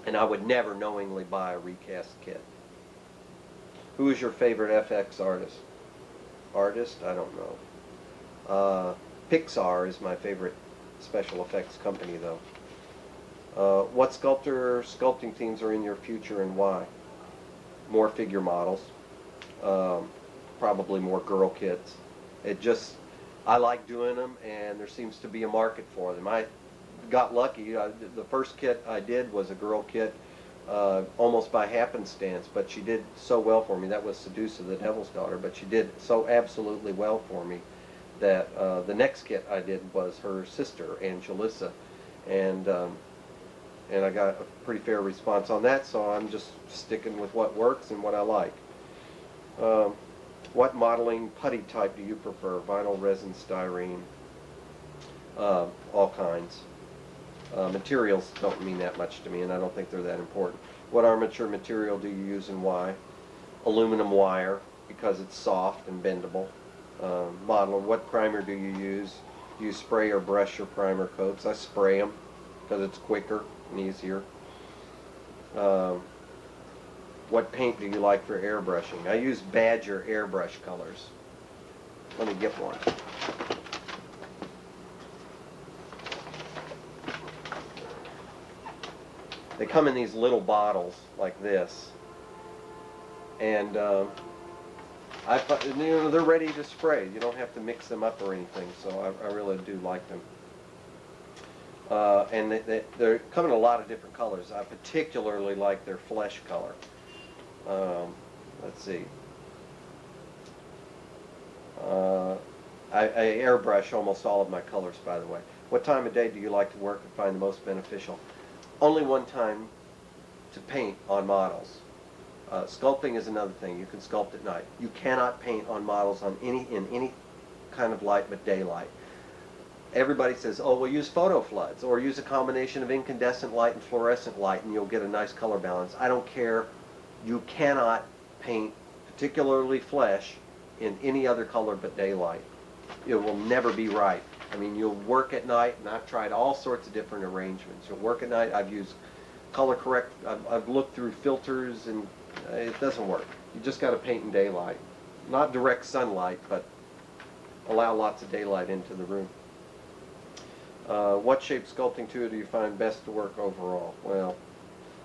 And I would never knowingly buy a recast kit. Who is your favorite FX artist? I don't know. Pixar is my favorite special effects company, though. What sculpting themes are in your future, and why? More figure models. Probably more girl kits. I like doing them, and there seems to be a market for them. I got lucky. The first kit I did was a girl kit, almost by happenstance, but she did so well for me. That was Sedusa, the Devil's Daughter, but she did so absolutely well for me that the next kit I did was her sister, Angelissa, and I got a pretty fair response on that, so I'm just sticking with what works and what I like. What modeling putty type do you prefer? Vinyl, resin, styrene? All kinds. Materials don't mean that much to me, and I don't think they're that important. What armature material do you use and why? Aluminum wire, because it's soft and bendable. Modeler, what primer do you use? Do you spray or brush your primer coats? I spray them because it's quicker and easier. What paint do you like for airbrushing? I use Badger airbrush colors. Let me get one. They come in these little bottles like this, and they're ready to spray. You don't have to mix them up or anything, so I really do like them. And they come in a lot of different colors. I particularly like their flesh color. Let's see. I airbrush almost all of my colors, by the way. What time of day do you like to work and find the most beneficial? Only one time to paint on models. Sculpting is another thing. You can sculpt at night. You cannot paint on models in any kind of light but daylight. Everybody says, oh, well, use photo floods or use a combination of incandescent light and fluorescent light and you'll get a nice color balance. I don't care. You cannot paint, particularly flesh, in any other color but daylight. It will never be right. I mean, you'll work at night, and I've tried all sorts of different arrangements. You'll work at night. I've used color correct. I've looked through filters, and it doesn't work. You just got to paint in daylight. Not direct sunlight, but allow lots of daylight into the room. What shape sculpting tool do you find best to work overall? Well,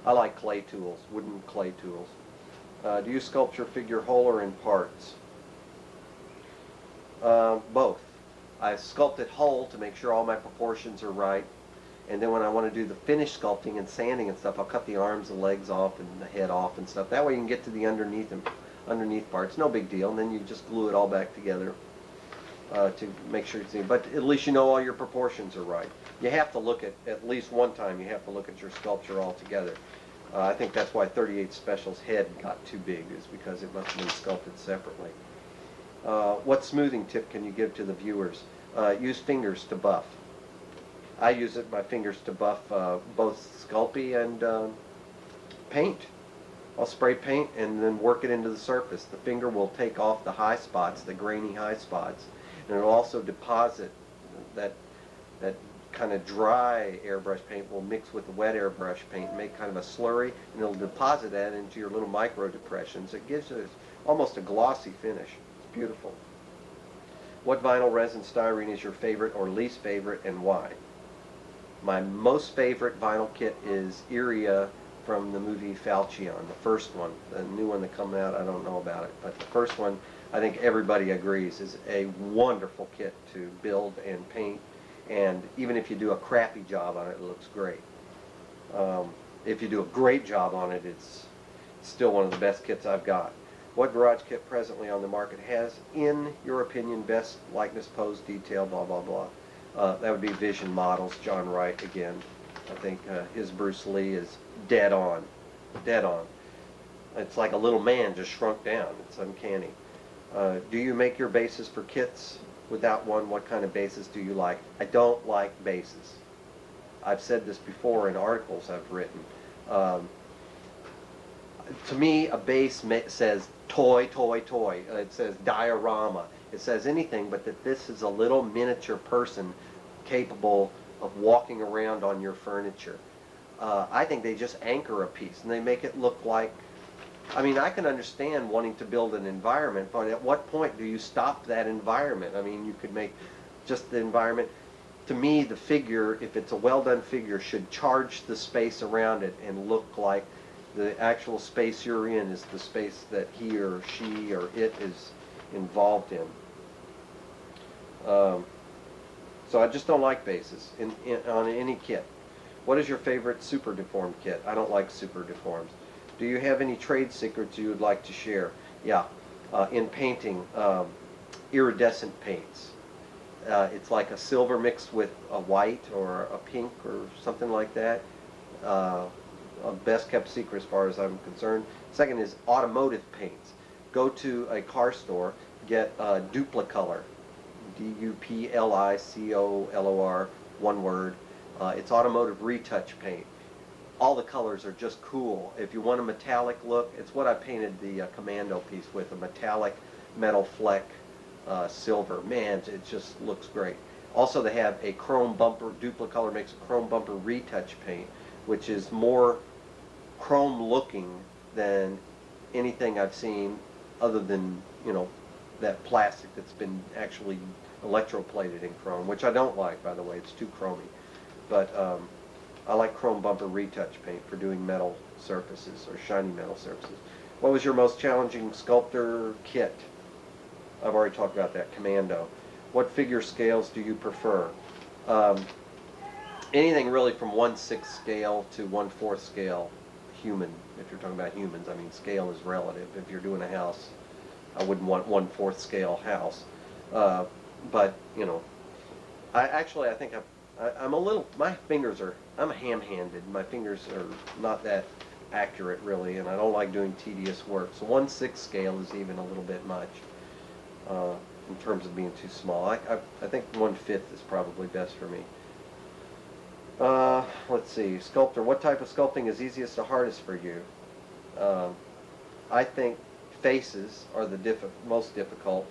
I like clay tools, wooden clay tools. Do you sculpt your figure whole or in parts? Both. I sculpt it whole to make sure all my proportions are right, and then when I want to do the finish sculpting and sanding and stuff, I'll cut the arms and legs off and the head off and stuff. That way you can get to the underneath parts. No big deal, and then you just glue it all back together to make sure you see. But at least you know all your proportions are right. You have to look at least one time, you have to look at your sculpture all together. I think that's why 38 Special's head got too big, is because it must have been sculpted separately. What smoothing tip can you give to the viewers? Use fingers to buff. I use my fingers to buff both Sculpey and paint. I'll spray paint and then work it into the surface. The finger will take off the high spots, the grainy high spots, and it'll also deposit that kind of dry airbrush paint will mix with the wet airbrush paint and make kind of a slurry, and it'll deposit that into your little micro depressions. It gives it almost a glossy finish. It's beautiful. What vinyl resin styrene is your favorite or least favorite, and why? My most favorite vinyl kit is Iria from the movie Falchion, the first one. The new one that comes out, I don't know about it, but the first one, I think everybody agrees, is a wonderful kit to build and paint, and even if you do a crappy job on it, it looks great. If you do a great job on it, it's still one of the best kits I've got. What garage kit presently on the market has, in your opinion, best likeness, pose, detail, blah, blah, blah? That would be Vision Models, John Wright again. I think his Bruce Lee is dead on. Dead on. It's like a little man just shrunk down. It's uncanny. Do you make your bases for kits? Without one, what kind of bases do you like? I don't like bases. I've said this before in articles I've written. To me, a base says toy, toy, toy. It says diorama. It says anything but that this is a little miniature person capable of walking around on your furniture. I think they just anchor a piece and they make it look like, I mean, I can understand wanting to build an environment, but at what point do you stop that environment? I mean, you could make just the environment. To me, the figure, if it's a well-done figure, should charge the space around it and look like the actual space you're in is the space that he or she or it is involved in. So I just don't like bases on any kit. What is your favorite super deformed kit? I don't like super deformed. Do you have any trade secrets you would like to share? Yeah, in painting, iridescent paints. It's like a silver mixed with a white or a pink or something like that. A best kept secret as far as I'm concerned. Second is automotive paints. Go to a car store, get Duplicolor, D-U-P-L-I-C-O-L-O-R, one word. It's automotive retouch paint. All the colors are just cool. If you want a metallic look, it's what I painted the Commando piece with, a metallic metal fleck silver. Man, it just looks great. Also, they have a chrome bumper. Duplicolor makes a chrome bumper retouch paint, which is more chrome looking than anything I've seen other than, you know, that plastic that's been actually electroplated in chrome, which I don't like, by the way. It's too chromy. But I like chrome bumper retouch paint for doing metal surfaces or shiny metal surfaces. What was your most challenging sculptor kit? I've already talked about that, Commando. What figure scales do you prefer? Anything really from 1/6 scale to 1/4 scale human. If you're talking about humans, I mean, scale is relative. If you're doing a house, I wouldn't want 1/4 scale house. But, you know, I think I'm a little, my fingers are, I'm ham-handed. My fingers are not that accurate really, and I don't like doing tedious work. So 1/6 scale is even a little bit much in terms of being too small. I think 1/5 is probably best for me. Let's see, sculptor. What type of sculpting is easiest or hardest for you? I think faces are the most difficult.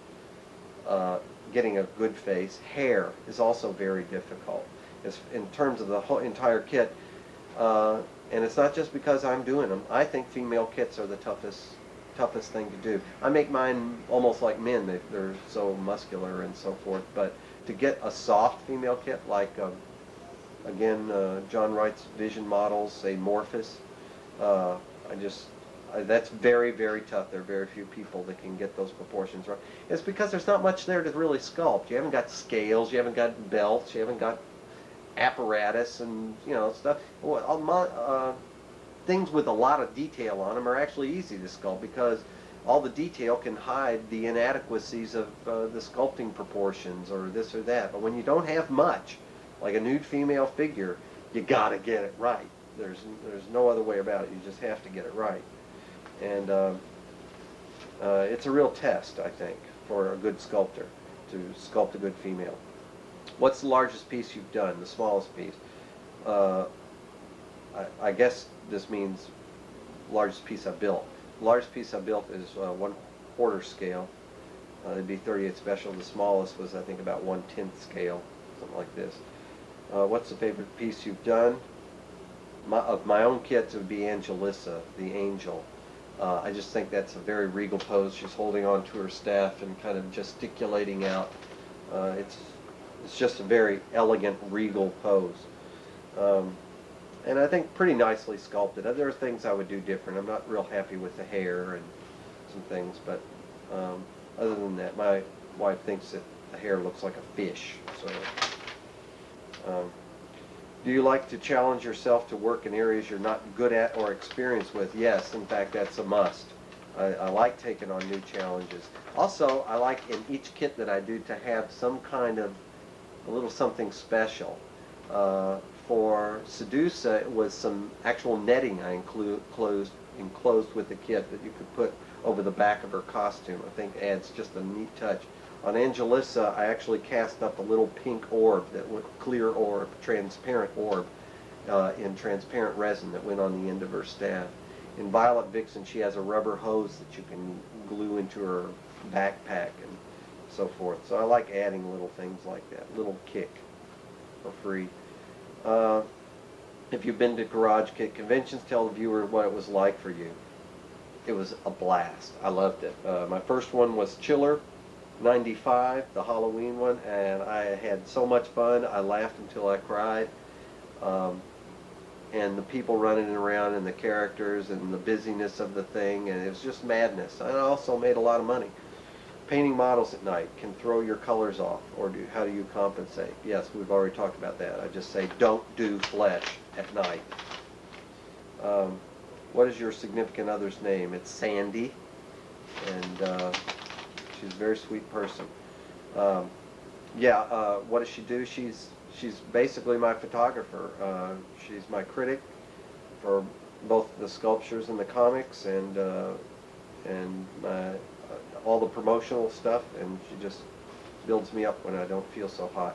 Getting a good face. Hair is also very difficult. In terms of the whole entire kit, and it's not just because I'm doing them. I think female kits are the toughest thing to do. I make mine almost like men. They're so muscular and so forth. But to get a soft female kit, like again, John Wright's Vision models, say Morphus, that's very, very tough. There are very few people that can get those proportions right. It's because there's not much there to really sculpt. You haven't got scales, you haven't got belts, you haven't got apparatus and, you know, stuff. Things with a lot of detail on them are actually easy to sculpt because all the detail can hide the inadequacies of the sculpting proportions or this or that. But when you don't have much, like a nude female figure, you gotta get it right. There's no other way about it. You just have to get it right. And it's a real test, I think, for a good sculptor to sculpt a good female. What's the largest piece you've done? The smallest piece? I guess this means largest piece I built. The largest piece I built is 1/4 scale. It'd be 38 special. The smallest was, I think, about 1/10 scale, something like this. What's the favorite piece you've done? Of my own kits, it would be Angelissa, the angel. I just think that's a very regal pose. She's holding on to her staff and kind of gesticulating out. It's just a very elegant, regal pose. And I think pretty nicely sculpted. There are things I would do different. I'm not real happy with the hair and some things, but other than that, my wife thinks that the hair looks like a fish. So, do you like to challenge yourself to work in areas you're not good at or experienced with? Yes, in fact, that's a must. I like taking on new challenges. Also, I like in each kit that I do to have some kind of a little something special. For Sedusa, it was some actual netting I enclosed with the kit that you could put over the back of her costume. I think adds just a neat touch. On Angelissa, I actually cast up a little pink orb, clear orb, transparent orb, in transparent resin that went on the end of her staff. In Violet Vixen, she has a rubber hose that you can glue into her backpack and so forth. So I like adding little things like that, little kick for free. If you've been to Garage Kit conventions, tell the viewer what it was like for you. It was a blast. I loved it. My first one was Chiller, 95, the Halloween one, and I had so much fun. I laughed until I cried. And the people running around and the characters and the busyness of the thing, and it was just madness. I also made a lot of money. Painting models at night can throw your colors off, or how do you compensate? Yes, we've already talked about that. I just say don't do flesh at night. What is your significant other's name? It's Sandy, and she's a very sweet person. What does she do? She's basically my photographer. She's my critic for both the sculptures and the comics, and all the promotional stuff, and she just builds me up when I don't feel so hot.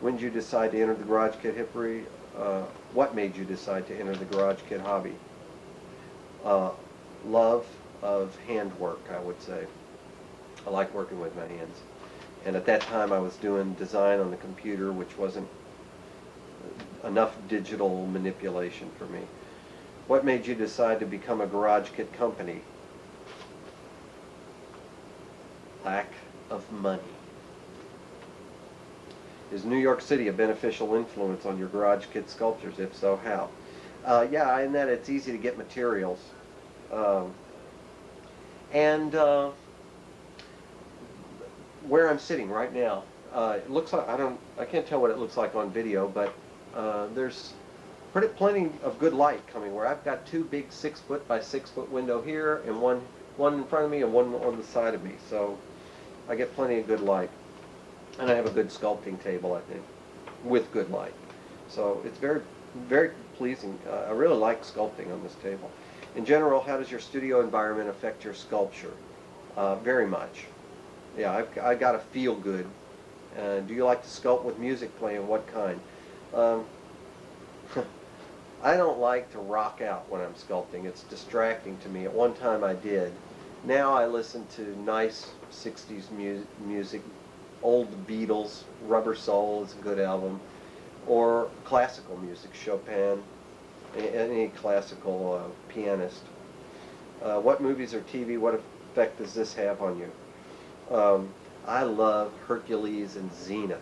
When did you decide to enter the Garage Kit hippery? What made you decide to enter the Garage Kit hobby? Love of handwork, I would say. I like working with my hands. And at that time I was doing design on the computer, which wasn't enough digital manipulation for me. What made you decide to become a Garage Kit company? Lack of money. Is New York City a beneficial influence on your Garage Kit sculptures? If so, how? Yeah, in that it's easy to get materials. Where I'm sitting right now, it looks like, I can't tell what it looks like on video, but there's plenty of good light coming, where I've got two big 6-foot by 6-foot window here, and one in front of me and one on the side of me. So I get plenty of good light. And I have a good sculpting table, I think. with good light. So it's very, very pleasing. I really like sculpting on this table. In general, how does your studio environment affect your sculpture? Very much. Yeah, I got to feel good. Do you like to sculpt with music playing? What kind? Um, I don't like to rock out when I'm sculpting. It's distracting to me. At one time I did. Now I listen to nice 60s music, old Beatles, Rubber Soul is a good album, or classical music, Chopin, any classical pianist. What movies or TV, what effect does this have on you? I love Hercules and Xena.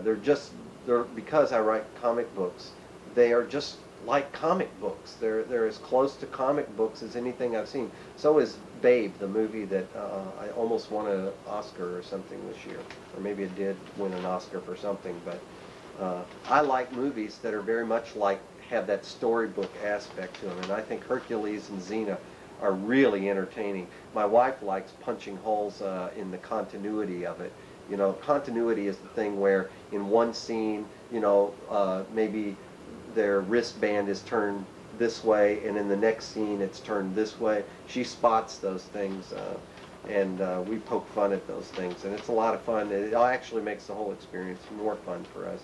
They're because I write comic books, they are just like comic books. They're as close to comic books as anything I've seen. So is Babe, the movie that I almost won an Oscar or something this year, or maybe it did win an Oscar for something. But I like movies that are very much like have that storybook aspect to them, and I think Hercules and Xena are really entertaining. My wife likes punching holes in the continuity of it. You know, continuity is the thing where in one scene, you know, maybe their wristband is turned this way, and in the next scene it's turned this way. She spots those things, and we poke fun at those things, and it's a lot of fun. It actually makes the whole experience more fun for us.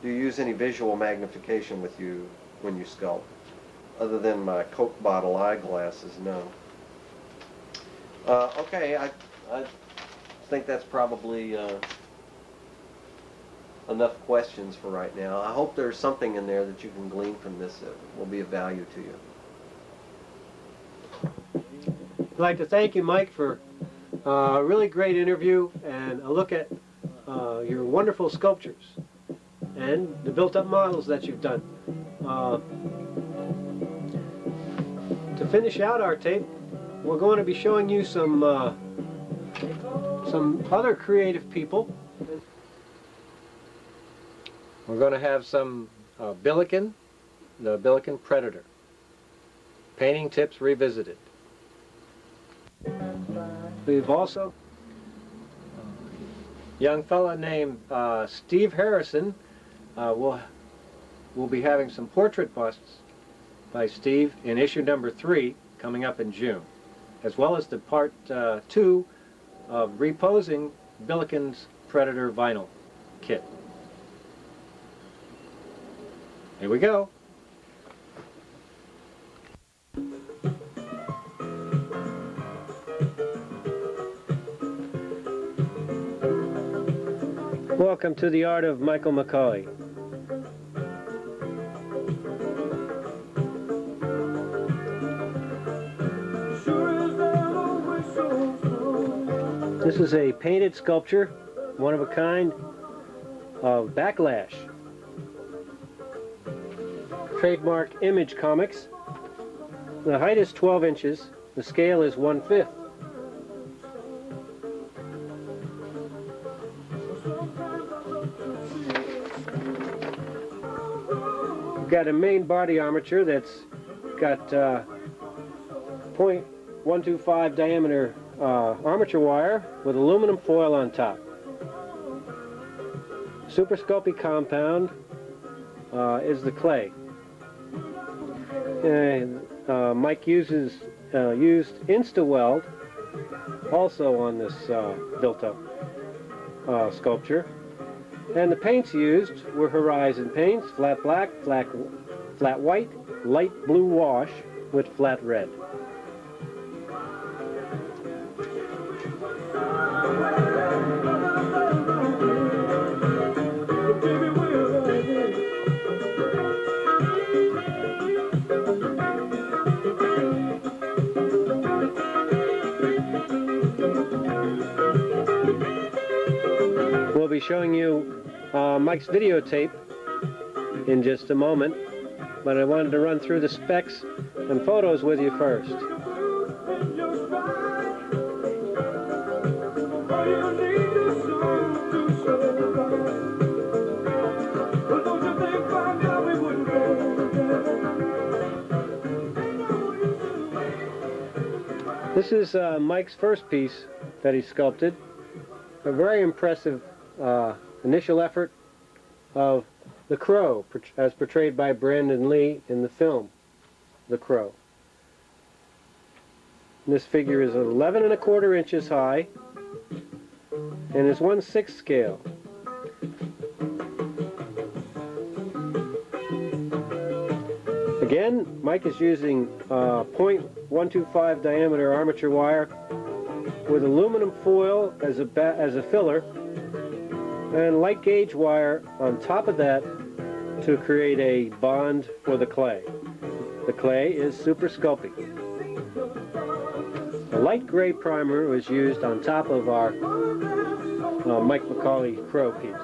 Do you use any visual magnification with you when you sculpt? Other than my Coke bottle eyeglasses, no. Okay, I think that's probably enough questions for right now. I hope there's something in there that you can glean from this that will be of value to you. I'd like to thank you, Mike, for a really great interview and a look at your wonderful sculptures and the built-up models that you've done. To finish out our tape, we're going to be showing you some other creative people. We're going to have some Billiken, the Billiken Predator. Painting tips revisited. We've also a young fella named Steve Harrison. We'll be having some portrait busts by Steve in issue number 3 coming up in June, as well as the part 2 of reposing Billiken's Predator vinyl kit. Here we go. Welcome to the art of Michael McCauley. This is a painted sculpture, one of a kind, of Backlash. Trademark Image Comics. The height is 12 inches. The scale is 1/5. We've got a main body armature that's got .125 diameter armature wire with aluminum foil on top. Super Sculpey compound is the clay. Mike used Insta-Weld also on this built-up sculpture. And the paints used were Horizon paints, flat black, flat white, light blue wash with flat red. We'll be showing you Mike's videotape in just a moment, but I wanted to run through the specs and photos with you first. This is Mike's first piece that he sculpted. A very impressive initial effort of the Crow, as portrayed by Brandon Lee in the film, The Crow. This figure is 11 1/4 inches high and is 1/6 scale. Again, Mike is using .125 diameter armature wire with aluminum foil as a filler and light gauge wire on top of that to create a bond for the clay. The clay is Super Sculpey. A light gray primer was used on top of our Mike McCauley Crow piece.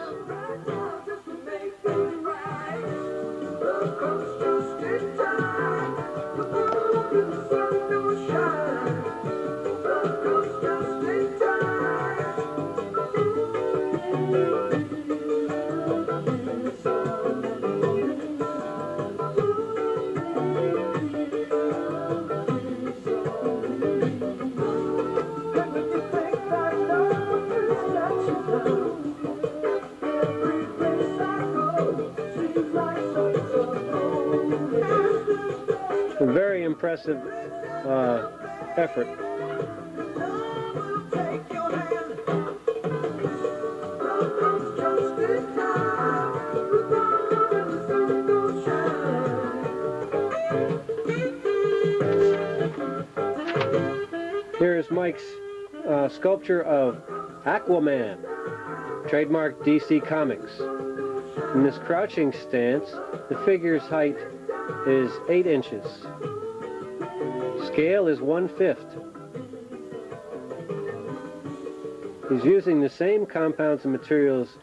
A very impressive effort. Here is Mike's sculpture of Aquaman, trademark DC Comics. In this crouching stance, the figure's height is 8 inches. Scale is 1/5. He's using the same compounds and materials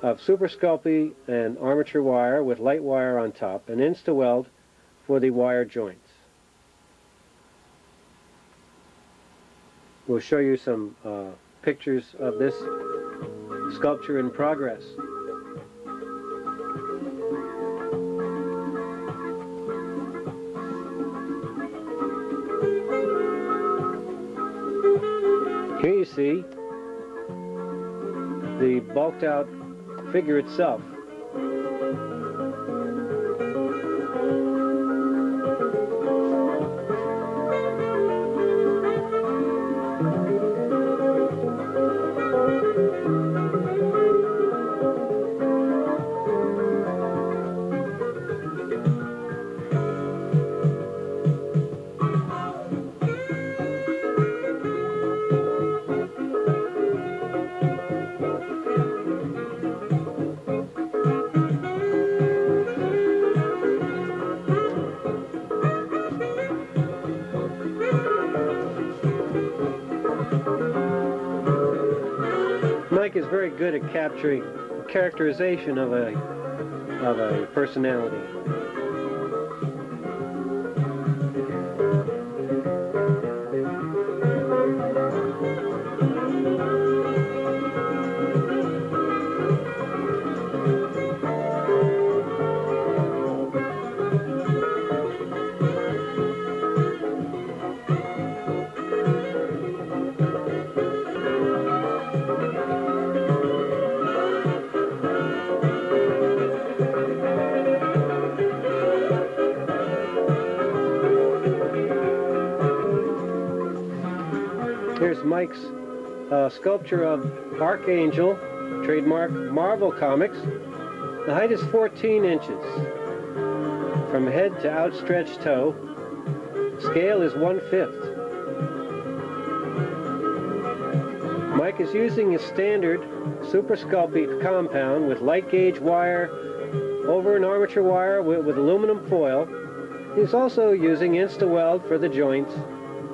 of Super Sculpey and armature wire with light wire on top and Insta-weld for the wire joints. We'll show you some pictures of this sculpture in progress. Here you see the bulked out figure itself. Mike is very good at capturing the characterization of a personality. Here's Mike's sculpture of Archangel, trademark Marvel Comics. The height is 14 inches. From head to outstretched toe. Scale is 1/5. Mike is using a standard Super Sculpey compound with light gauge wire over an armature wire with aluminum foil. He's also using Insta-weld for the joints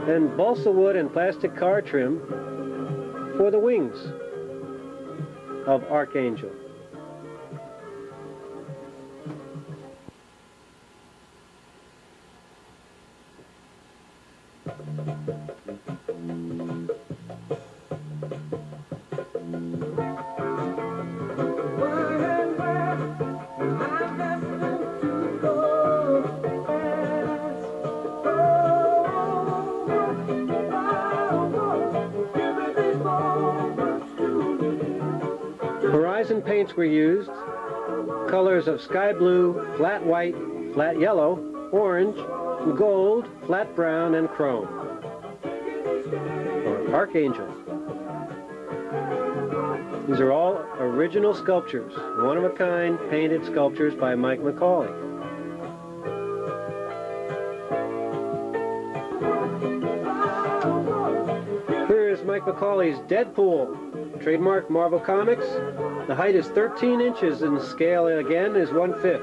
and balsa wood and plastic car trim for the wings of Archangel. Horizon paints were used colors of sky blue, flat white, flat yellow, orange, gold, flat brown, and chrome, or archangel. These are all original sculptures, one-of-a-kind painted sculptures by Mike McCauley. Here is Mike McCauley's Deadpool, trademark Marvel Comics. The height is 13 inches and the scale again is 1/5.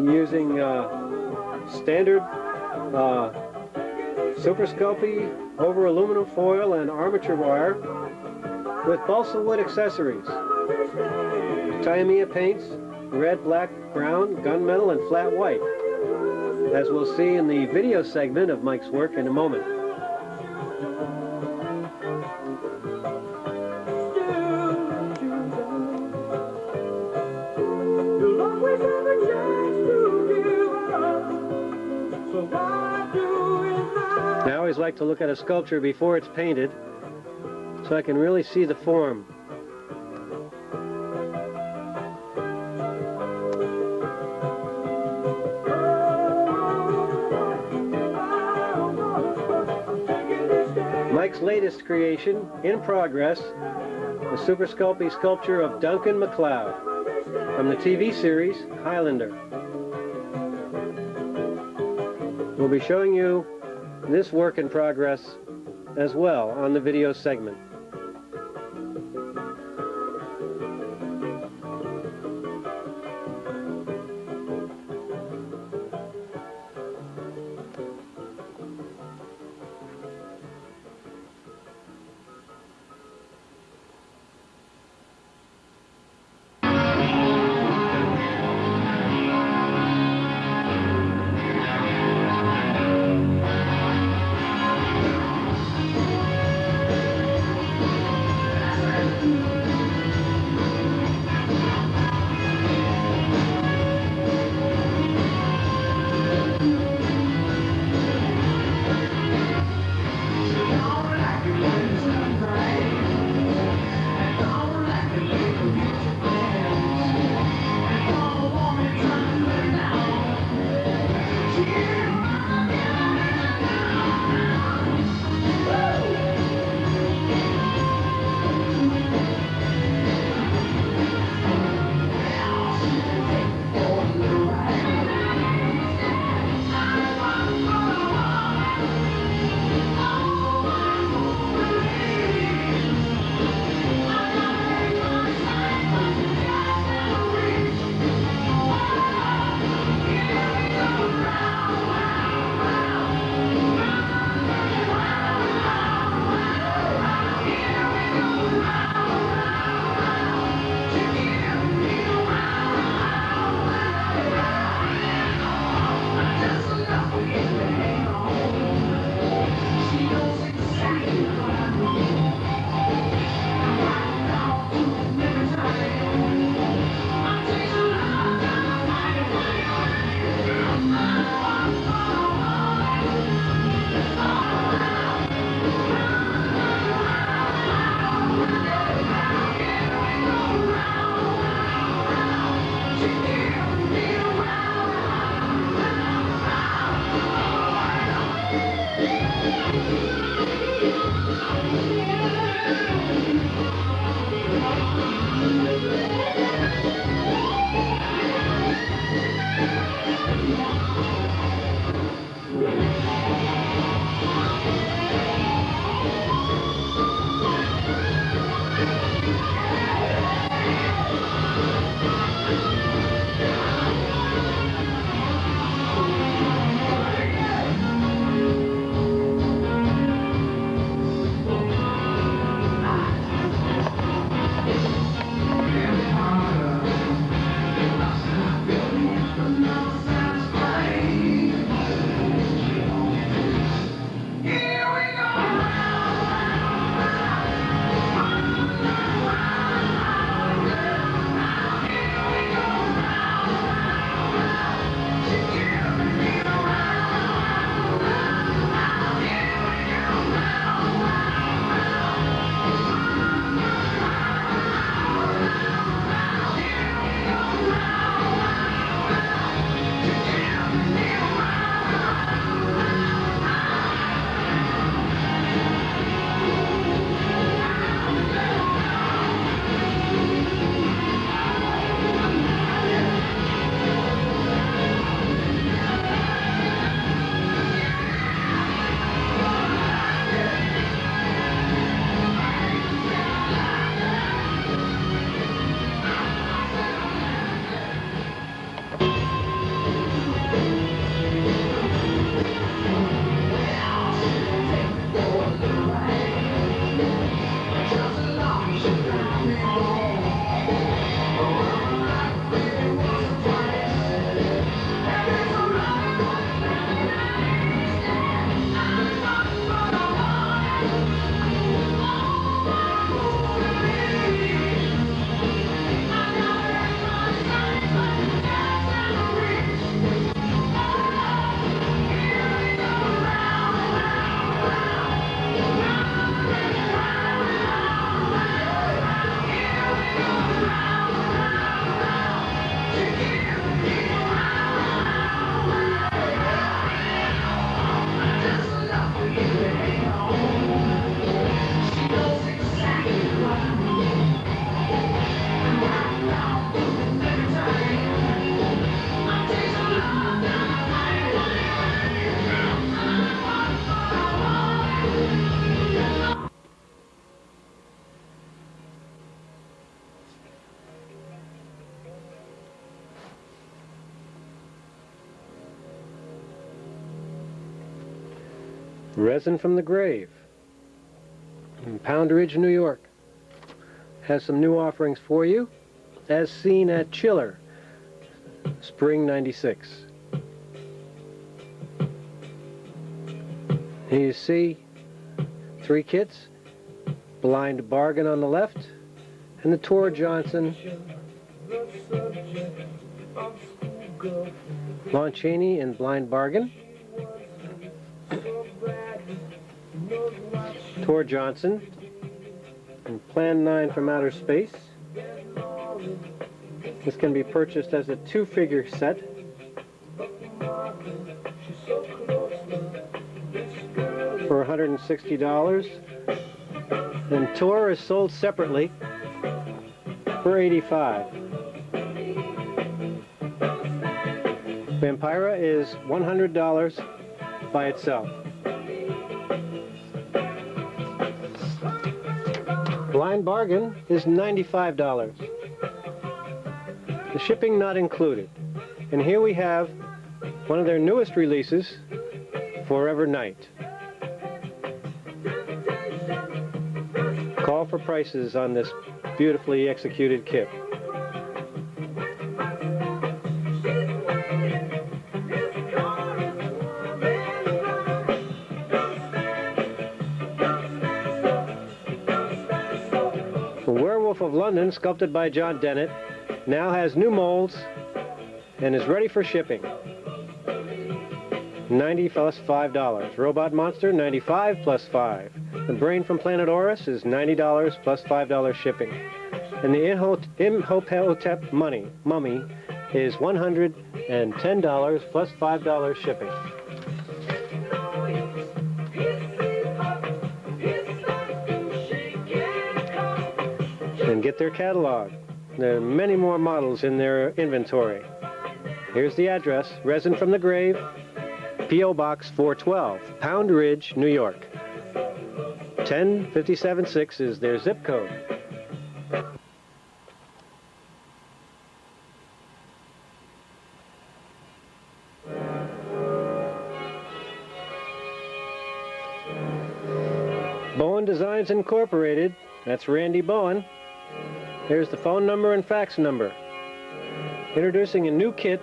Using standard Super Sculpey over aluminum foil and armature wire with balsa wood accessories. Tamiya paints, red, black, brown, gunmetal, and flat white, as we'll see in the video segment of Mike's work in a moment. I always like to look at a sculpture before it's painted so I can really see the form. Mike's latest creation, in progress, the Super Sculpey sculpture of Duncan MacLeod from the TV series Highlander. We'll be showing you this work in progress as well on the video segment. Resin from the Grave in Pound Ridge, New York. Has some new offerings for you, as seen at Chiller, Spring '96. Here you see 3 kits, Blind Bargain on the left, and the Tor Johnson Lon Chaney in Blind Bargain, Tor Johnson and Plan 9 from Outer Space. This can be purchased as a 2-figure set. For $160. And Tor is sold separately for $85. Vampira is $100 by itself. Blind Bargain is $95. The shipping not included. And here we have one of their newest releases, Forever Night. Call for prices on this beautifully executed kit. The Werewolf of London, sculpted by John Dennett, now has new molds and is ready for shipping. $90 plus $5. Robot Monster, $95 plus $5. The Brain from Planet Oris is $90 plus $5 shipping. And the Imhotep Mummy is $110 plus $5 shipping. And get their catalog. There are many more models in their inventory. Here's the address, Resin from the Grave, P.O. Box 412, Pound Ridge, New York. 10576 is their zip code. Bowen Designs Incorporated, that's Randy Bowen. Here's the phone number and fax number. Introducing a new kit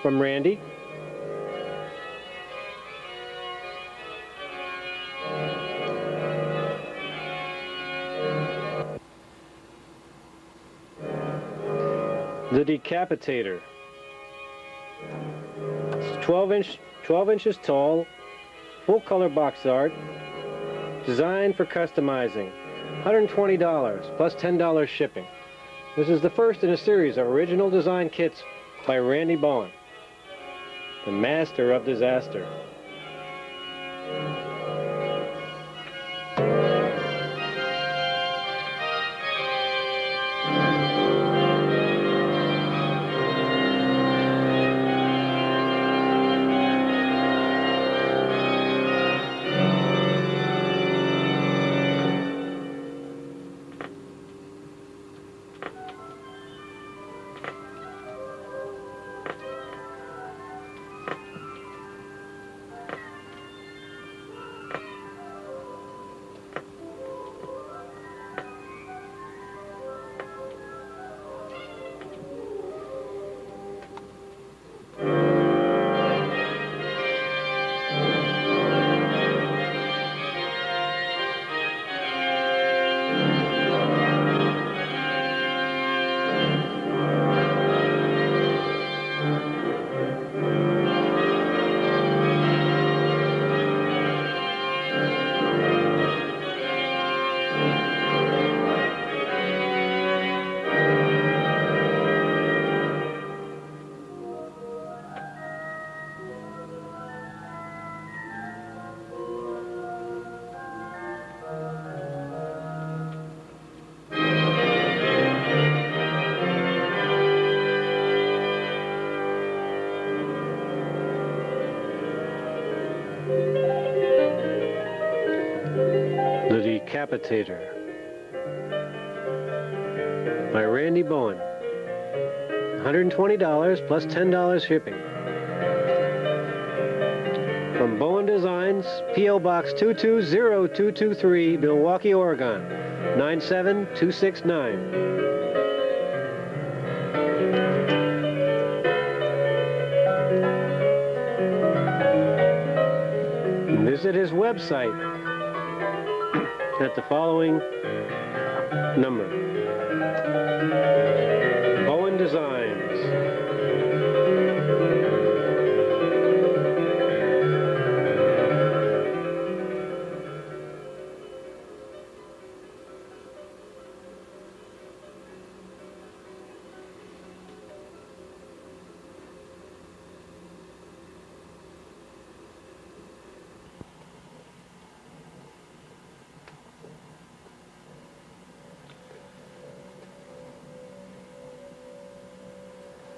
from Randy. The Decapitator. It's 12 inches tall, full color box art, designed for customizing. $120 plus $10 shipping. This is the first in a series of original design kits by Randy Bowen, the master of disaster. The Decapitator by Randy Bowen. $120 plus $10 shipping. From Bowen Designs Heinz, P.O. Box 220223, Milwaukee, Oregon, 97269. Visit his website at the following number. Bowen Designs.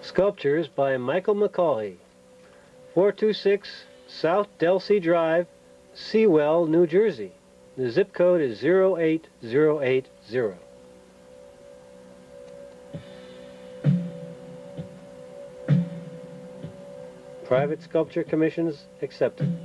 Sculptures by Michael McCauley, 426 South Delsea Drive, Sewell, New Jersey. The zip code is 08080. Private sculpture commissions accepted.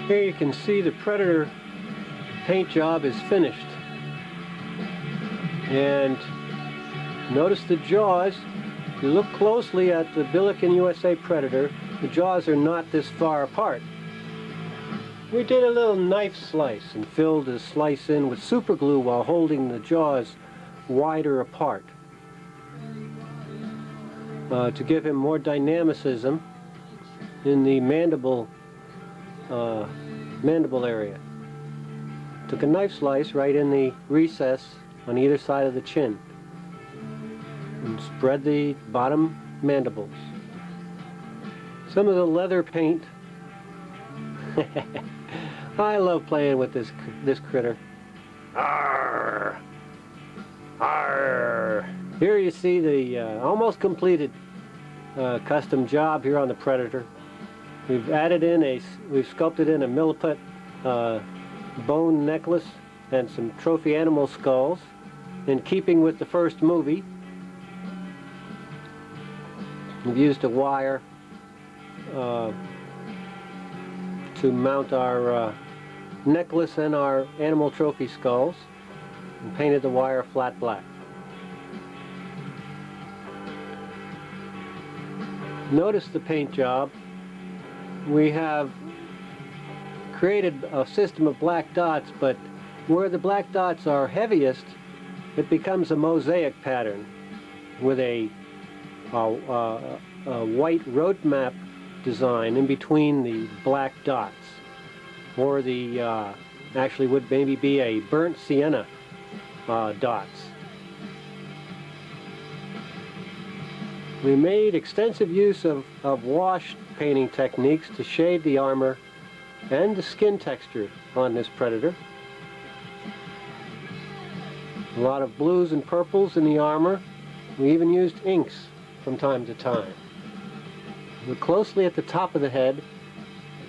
Here you can see the Predator paint job is finished. And notice the jaws. If you look closely at the Billiken USA Predator, the jaws are not this far apart. We did a little knife slice and filled the slice in with super glue while holding the jaws wider apart to give him more dynamicism in the mandible area. Took a knife slice right in the recess on either side of the chin and spread the bottom mandibles. Some of the leather paint. I love playing with this critter. Arr! Arr! Here you see the almost completed custom job here on the Predator. We've sculpted in a milliput bone necklace and some trophy animal skulls in keeping with the first movie. We've used a wire to mount our necklace and our animal trophy skulls, and painted the wire flat black. Notice the paint job. We have created a system of black dots, but where the black dots are heaviest, it becomes a mosaic pattern with a white road map design in between the black dots, or the actually would maybe be a burnt sienna dots. We made extensive use of wash painting techniques to shade the armor and the skin texture on this Predator. A lot of blues and purples in the armor. We even used inks from time to time. Look closely at the top of the head.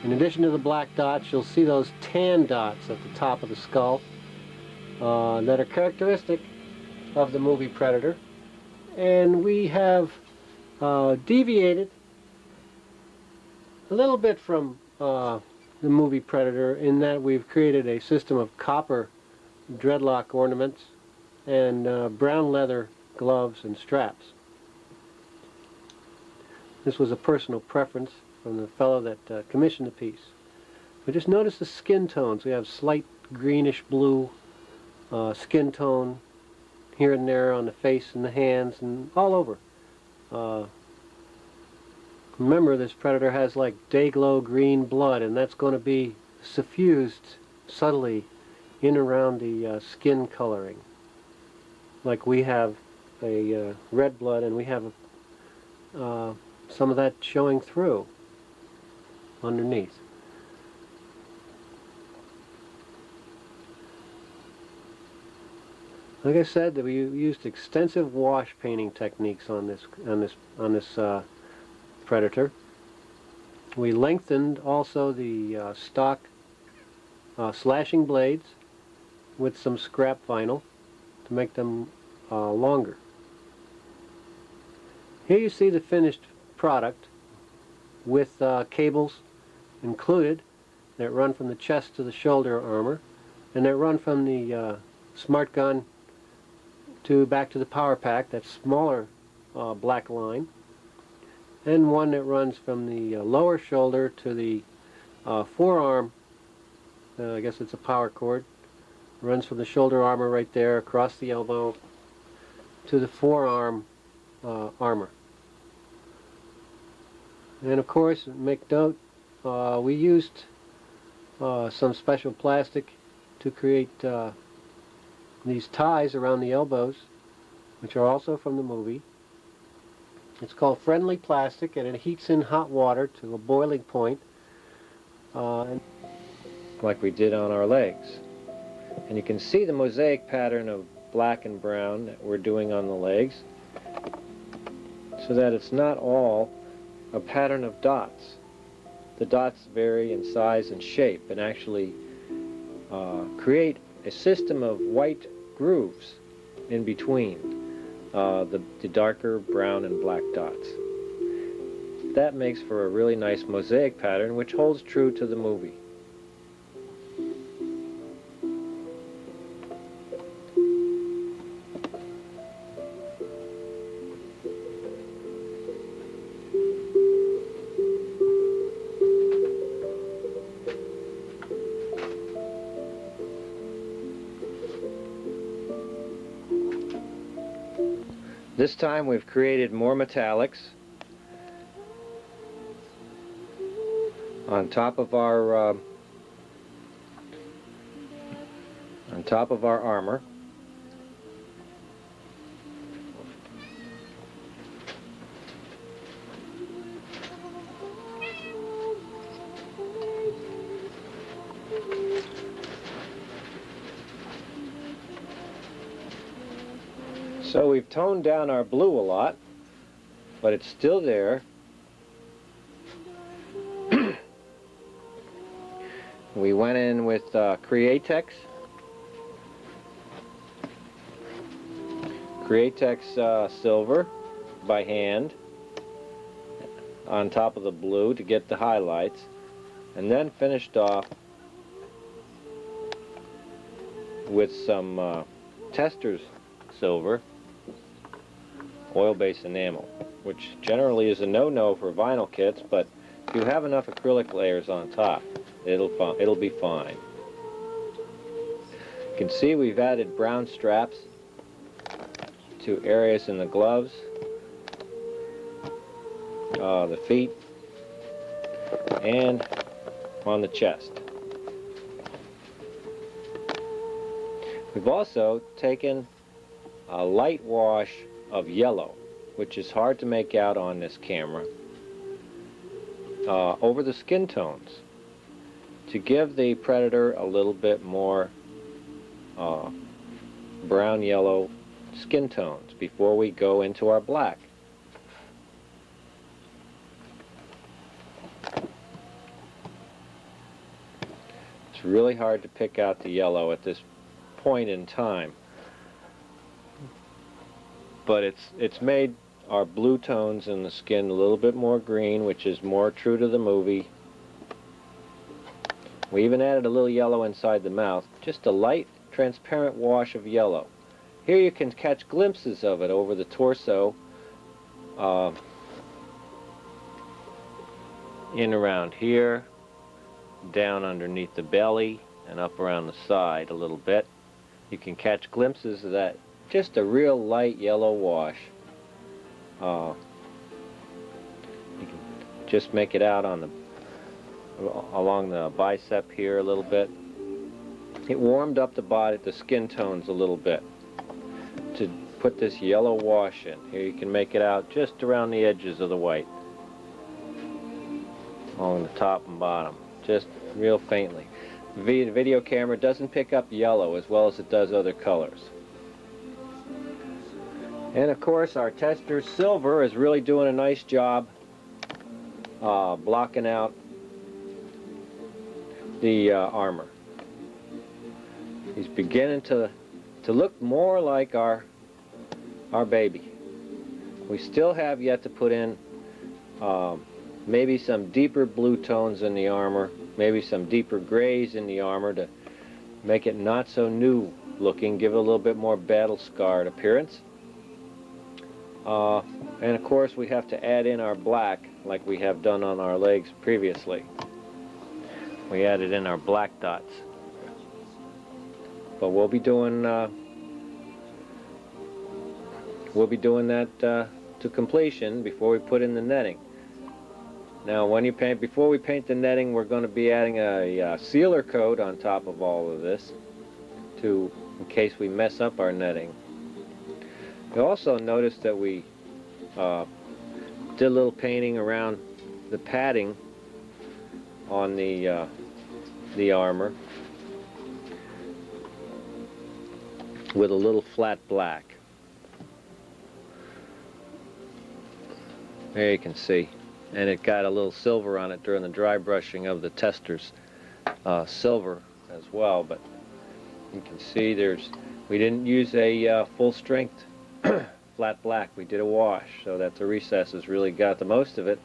In addition to the black dots, you'll see those tan dots at the top of the skull that are characteristic of the movie Predator. And we have deviated a little bit from the movie Predator in that we've created a system of copper dreadlock ornaments and brown leather gloves and straps. This was a personal preference from the fellow that commissioned the piece. But just notice the skin tones. We have slight greenish blue skin tone here and there on the face and the hands and all over. Remember, this Predator has like day-glow green blood, and that's going to be suffused subtly in around the skin coloring. Like we have a red blood, and we have some of that showing through underneath. Like I said, that we used extensive wash painting techniques on this Predator. We lengthened also the stock slashing blades with some scrap vinyl to make them longer. Here you see the finished product with cables included that run from the chest to the shoulder armor, and that run from the smart gun back to the power pack, that smaller black line, and one that runs from the lower shoulder to the forearm. I guess it's a power cord. Runs from the shoulder armor right there across the elbow to the forearm armor. And of course, make note, we used some special plastic to create these ties around the elbows, which are also from the movie. It's called friendly plastic, and it heats in hot water to a boiling point, like we did on our legs. And you can see the mosaic pattern of black and brown that we're doing on the legs, so that it's not all a pattern of dots. The dots vary in size and shape and actually create a system of white grooves in between the darker brown and black dots. That makes for a really nice mosaic pattern which holds true to the movie. This time we've created more metallics on top of our armor. So we've toned down our blue a lot, but it's still there. We went in with Createx silver by hand on top of the blue to get the highlights, and then finished off with some Testors silver, oil-based enamel, which generally is a no-no for vinyl kits, but if you have enough acrylic layers on top, it'll be fine. You can see we've added brown straps to areas in the gloves, the feet, and on the chest. We've also taken a light wash of yellow, which is hard to make out on this camera, over the skin tones to give the Predator a little bit more brown yellow skin tones before we go into our black. It's really hard to pick out the yellow at this point in time, but it's made our blue tones in the skin a little bit more green, which is more true to the movie. We even added a little yellow inside the mouth, just a light transparent wash of yellow. Here you can catch glimpses of it over the torso, in around here, down underneath the belly, and up around the side a little bit. You can catch glimpses of that, just a real light yellow wash. You can just make it out on along the bicep here a little bit. It warmed up the body, the skin tones a little bit to put this yellow wash in. Here you can make it out just around the edges of the white, along the top and bottom, just real faintly. The video camera doesn't pick up yellow as well as it does other colors. And of course our Testors silver is really doing a nice job blocking out the armor. He's beginning to look more like our baby. We still have yet to put in maybe some deeper blue tones in the armor, maybe some deeper grays in the armor to make it not so new looking, give it a little bit more battle scarred appearance. And of course we have to add in our black like we have done on our legs previously. We added in our black dots. But we'll be doing that to completion before we put in the netting. Now before we paint the netting, we're going to be adding a sealer coat on top of all of this in case we mess up our netting. You'll also notice that we did a little painting around the padding on the armor with a little flat black. There you can see, and it got a little silver on it during the dry brushing of the Testors silver as well. But you can see we didn't use a full strength flat black. We did a wash so that the recesses really got the most of it.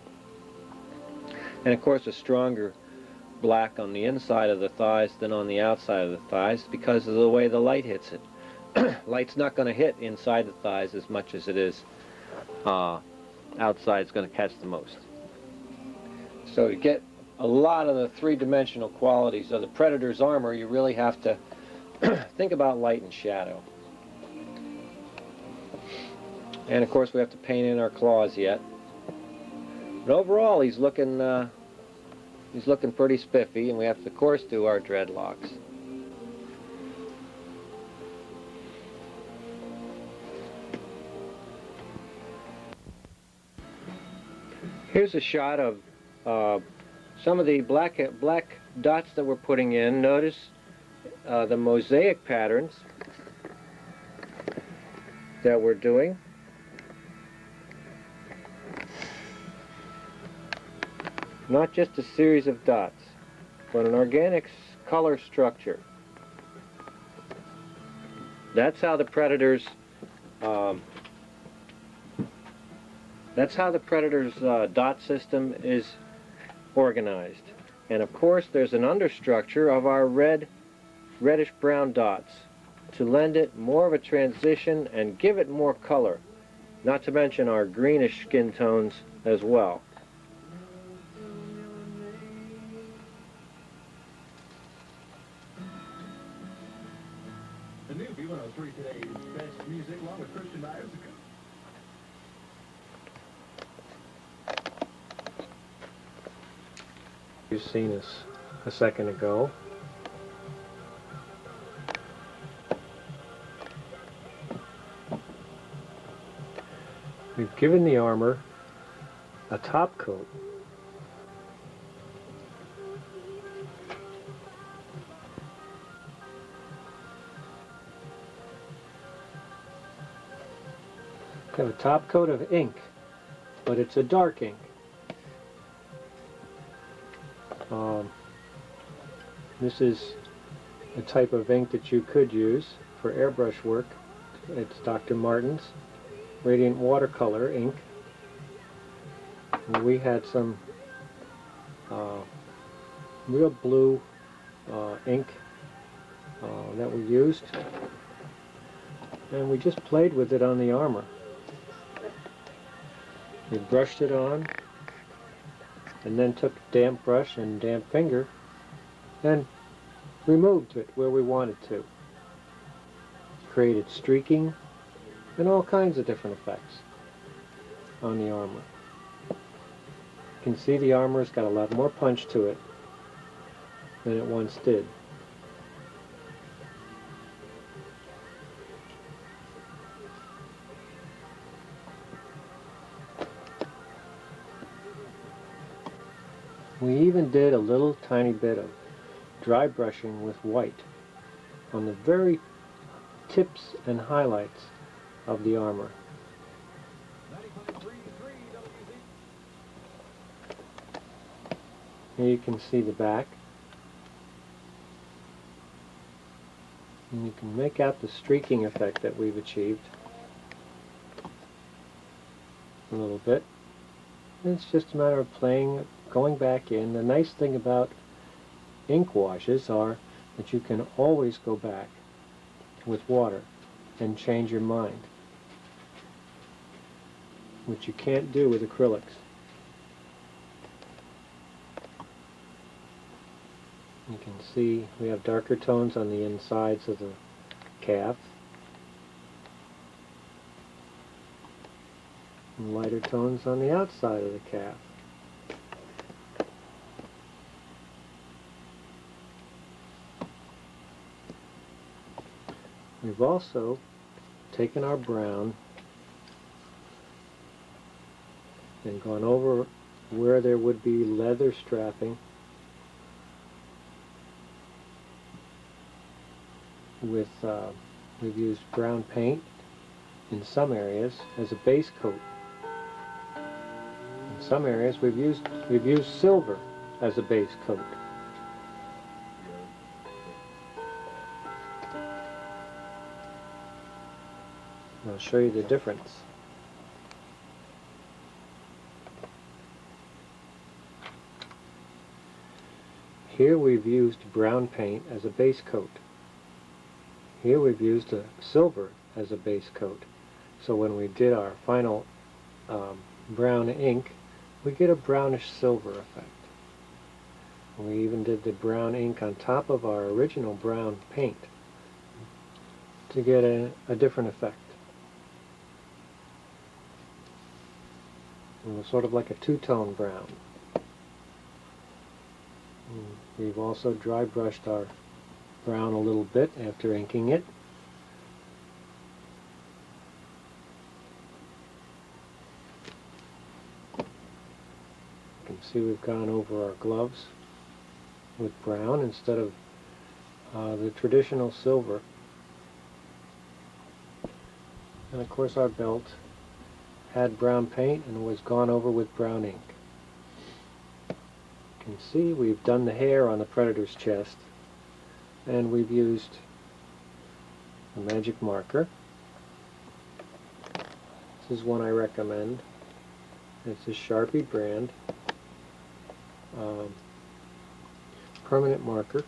And of course a stronger black on the inside of the thighs than on the outside of the thighs because of the way the light hits it. Light's not going to hit inside the thighs as much as it is outside. It's going to catch the most. So to get a lot of the three-dimensional qualities of the Predator's armor, you really have to think about light and shadow. And of course we have to paint in our claws yet. But overall he's looking pretty spiffy, and we have to of course do our dreadlocks. Here's a shot of some of the black dots that we're putting in. Notice the mosaic patterns that we're doing. Not just a series of dots, but an organic color structure. That's how the predator's dot system is organized. And of course there's an understructure of our reddish brown dots to lend it more of a transition and give it more color, not to mention our greenish skin tones as well. The new B103 today's best music, along with Christian Myers. You've seen us a second ago. We've given the armor a top coat. We have a top coat of ink, but it's a dark ink. This is a type of ink that you could use for airbrush work. It's Dr. Martin's Radiant Watercolor ink. And we had some real blue ink that we used, and we just played with it on the armor. We brushed it on, and then took a damp brush and damp finger and removed it where we wanted to. Created streaking and all kinds of different effects on the armor. You can see the armor's got a lot more punch to it than it once did. We even did a little tiny bit of dry brushing with white on the very tips and highlights of the armor. Here you can see the back, and you can make out the streaking effect that we've achieved a little bit. It's just a matter of playing, going back in. The nice thing about ink washes are that you can always go back with water and change your mind, which you can't do with acrylics. You can see we have darker tones on the insides of the calf and lighter tones on the outside of the calf. We've also taken our brown and gone over where there would be leather strapping with, we've used brown paint in some areas as a base coat. In some areas we've used silver as a base coat. I'll show you the difference. Here we've used brown paint as a base coat. Here we've used a silver as a base coat. So when we did our final brown ink, we get a brownish silver effect. We even did the brown ink on top of our original brown paint to get a different effect. sort of like a two-tone brown. We've also dry brushed our brown a little bit after inking it. You can see we've gone over our gloves with brown instead of the traditional silver. And of course our belt had brown paint and was gone over with brown ink. You can see we've done the hair on the Predator's chest, and we've used a magic marker. This is one I recommend. It's a Sharpie brand permanent marker,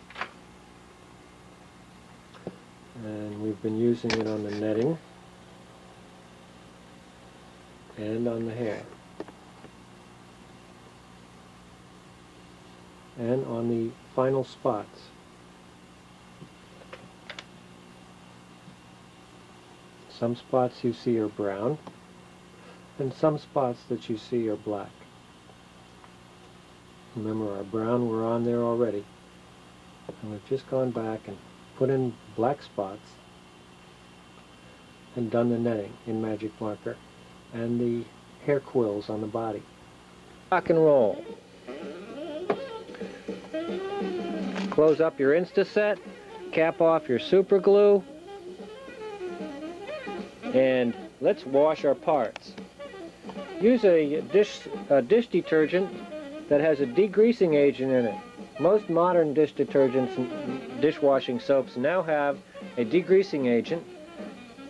and we've been using it on the netting and on the hair and on the final spots. Some spots you see are brown, and some spots that you see are black. Remember, our brown were on there already, and we've just gone back and put in black spots and done the netting in magic marker and the hair quills on the body. Rock and roll. Close up your Instaset, cap off your super glue, and let's wash our parts. Use a dish detergent that has a degreasing agent in it. Most modern dish detergents and dishwashing soaps now have a degreasing agent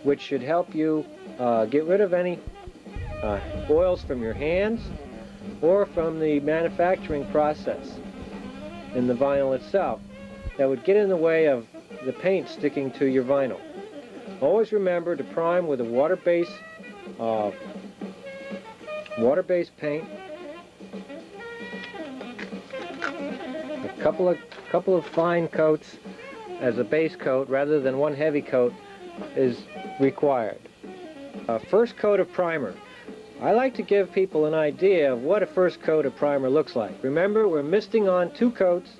which should help you get rid of any oils from your hands or from the manufacturing process in the vinyl itself that would get in the way of the paint sticking to your vinyl. Always remember to prime with a water-based paint. A couple of fine coats as a base coat rather than one heavy coat is required. First coat of primer. I like to give people an idea of what a first coat of primer looks like. Remember, we're misting on 2 coats.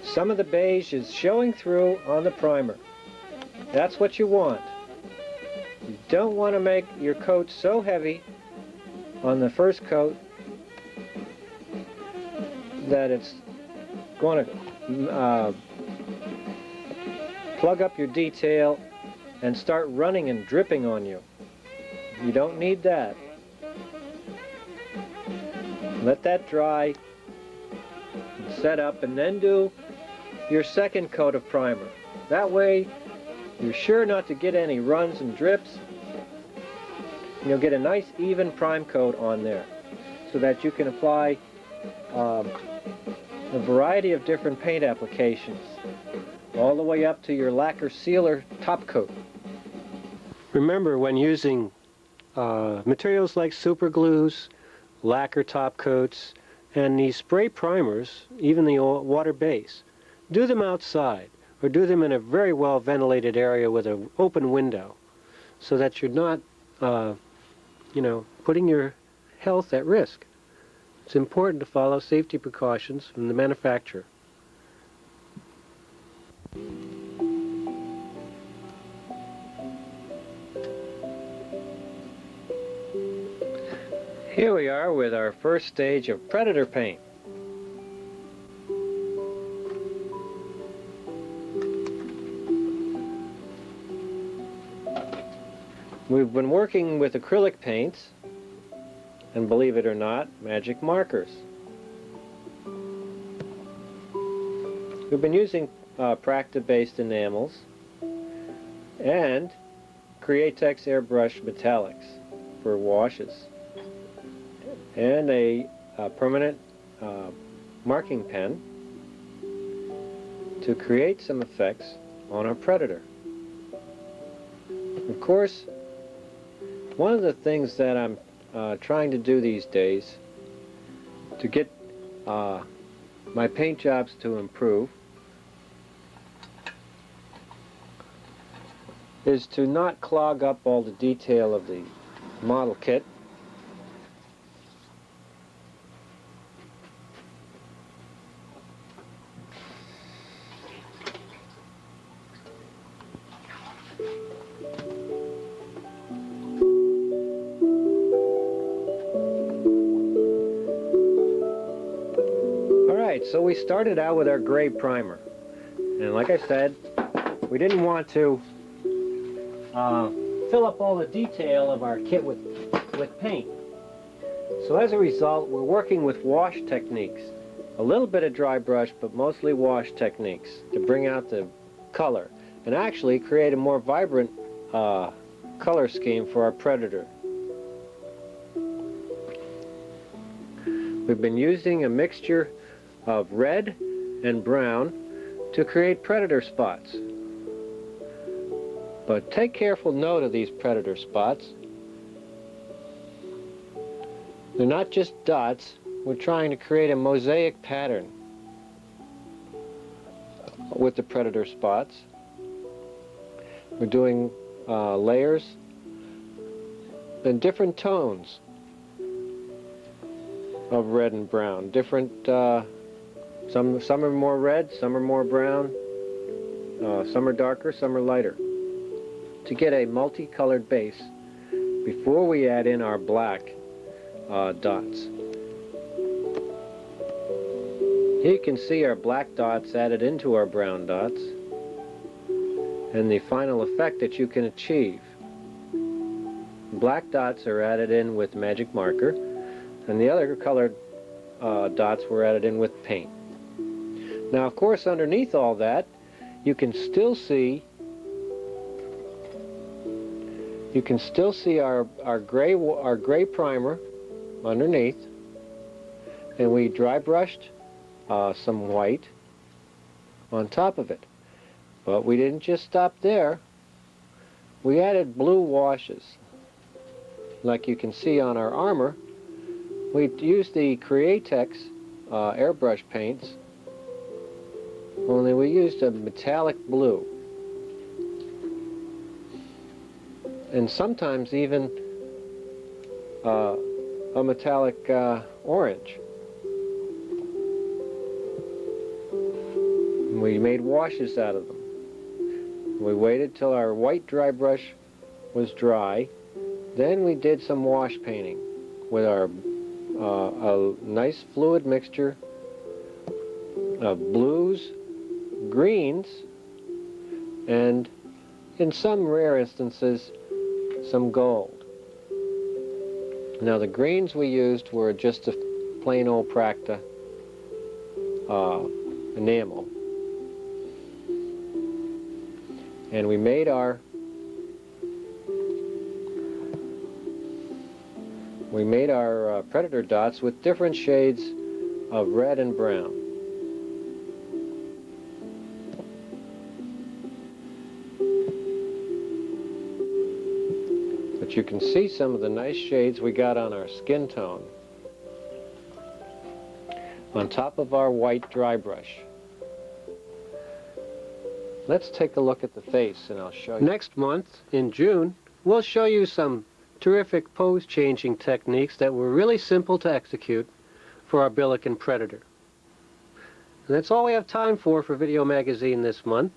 Some of the beige is showing through on the primer. That's what you want. You don't want to make your coat so heavy on the first coat that it's going to plug up your detail and start running and dripping on you. You don't need that. Let that dry, and set up, and then do your second coat of primer. That way you're sure not to get any runs and drips. You'll get a nice even prime coat on there so that you can apply a variety of different paint applications all the way up to your lacquer sealer top coat. Remember, when using materials like super glues, lacquer top coats, and these spray primers, even the water base, do them outside or do them in a very well ventilated area with an open window so that you're not putting your health at risk. It's important to follow safety precautions from the manufacturer. Here we are with our first stage of Predator paint. We've been working with acrylic paints and, believe it or not, magic markers. We've been using Practa-based enamels and Createx airbrush metallics for washes, and a permanent marking pen to create some effects on our Predator. Of course, one of the things that I'm trying to do these days to get my paint jobs to improve is to not clog up all the detail of the model kit. Alright, so we started out with our gray primer. And like I said, we didn't want to fill up all the detail of our kit with paint. So as a result, we're working with wash techniques. A little bit of dry brush, but mostly wash techniques to bring out the color and actually create a more vibrant color scheme for our Predator. We've been using a mixture of red and brown to create Predator spots. But take careful note of these Predator spots. They're not just dots. We're trying to create a mosaic pattern with the Predator spots. We're doing layers in different tones of red and brown. Different, some are more red, some are more brown, some are darker, some are lighter. To get a multicolored base before we add in our black dots. Here you can see our black dots added into our brown dots and the final effect that you can achieve. Black dots are added in with magic marker and the other colored dots were added in with paint. Now of course underneath all that you can still see our gray primer underneath, and we dry brushed some white on top of it. But we didn't just stop there. We added blue washes. Like you can see on our armor, we used the Createx airbrush paints, only we used a metallic blue. And sometimes even a metallic orange. We made washes out of them. We waited till our white dry brush was dry. Then we did some wash painting with our a nice fluid mixture of blues, greens, and in some rare instances some gold. Now the greens we used were just a plain old Practa enamel. And we made our Predator dots with different shades of red and brown. But you can see some of the nice shades we got on our skin tone on top of our white dry brush. Let's take a look at the face and I'll show you. Next month, in June, we'll show you some terrific pose changing techniques that were really simple to execute for our Billiken Predator. And that's all we have time for Video Magazine this month.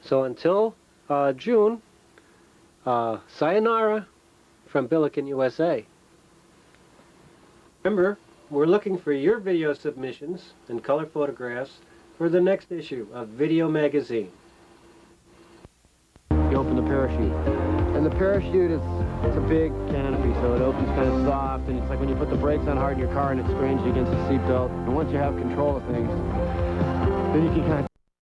So until June, sayonara from Billiken, USA. Remember, we're looking for your video submissions and color photographs for the next issue of Video Magazine. You open the parachute. And the parachute it's a big canopy, so it opens kind of soft, and it's like when you put the brakes on hard in your car and it strains you against the seatbelt. And once you have control of things, then you can kind of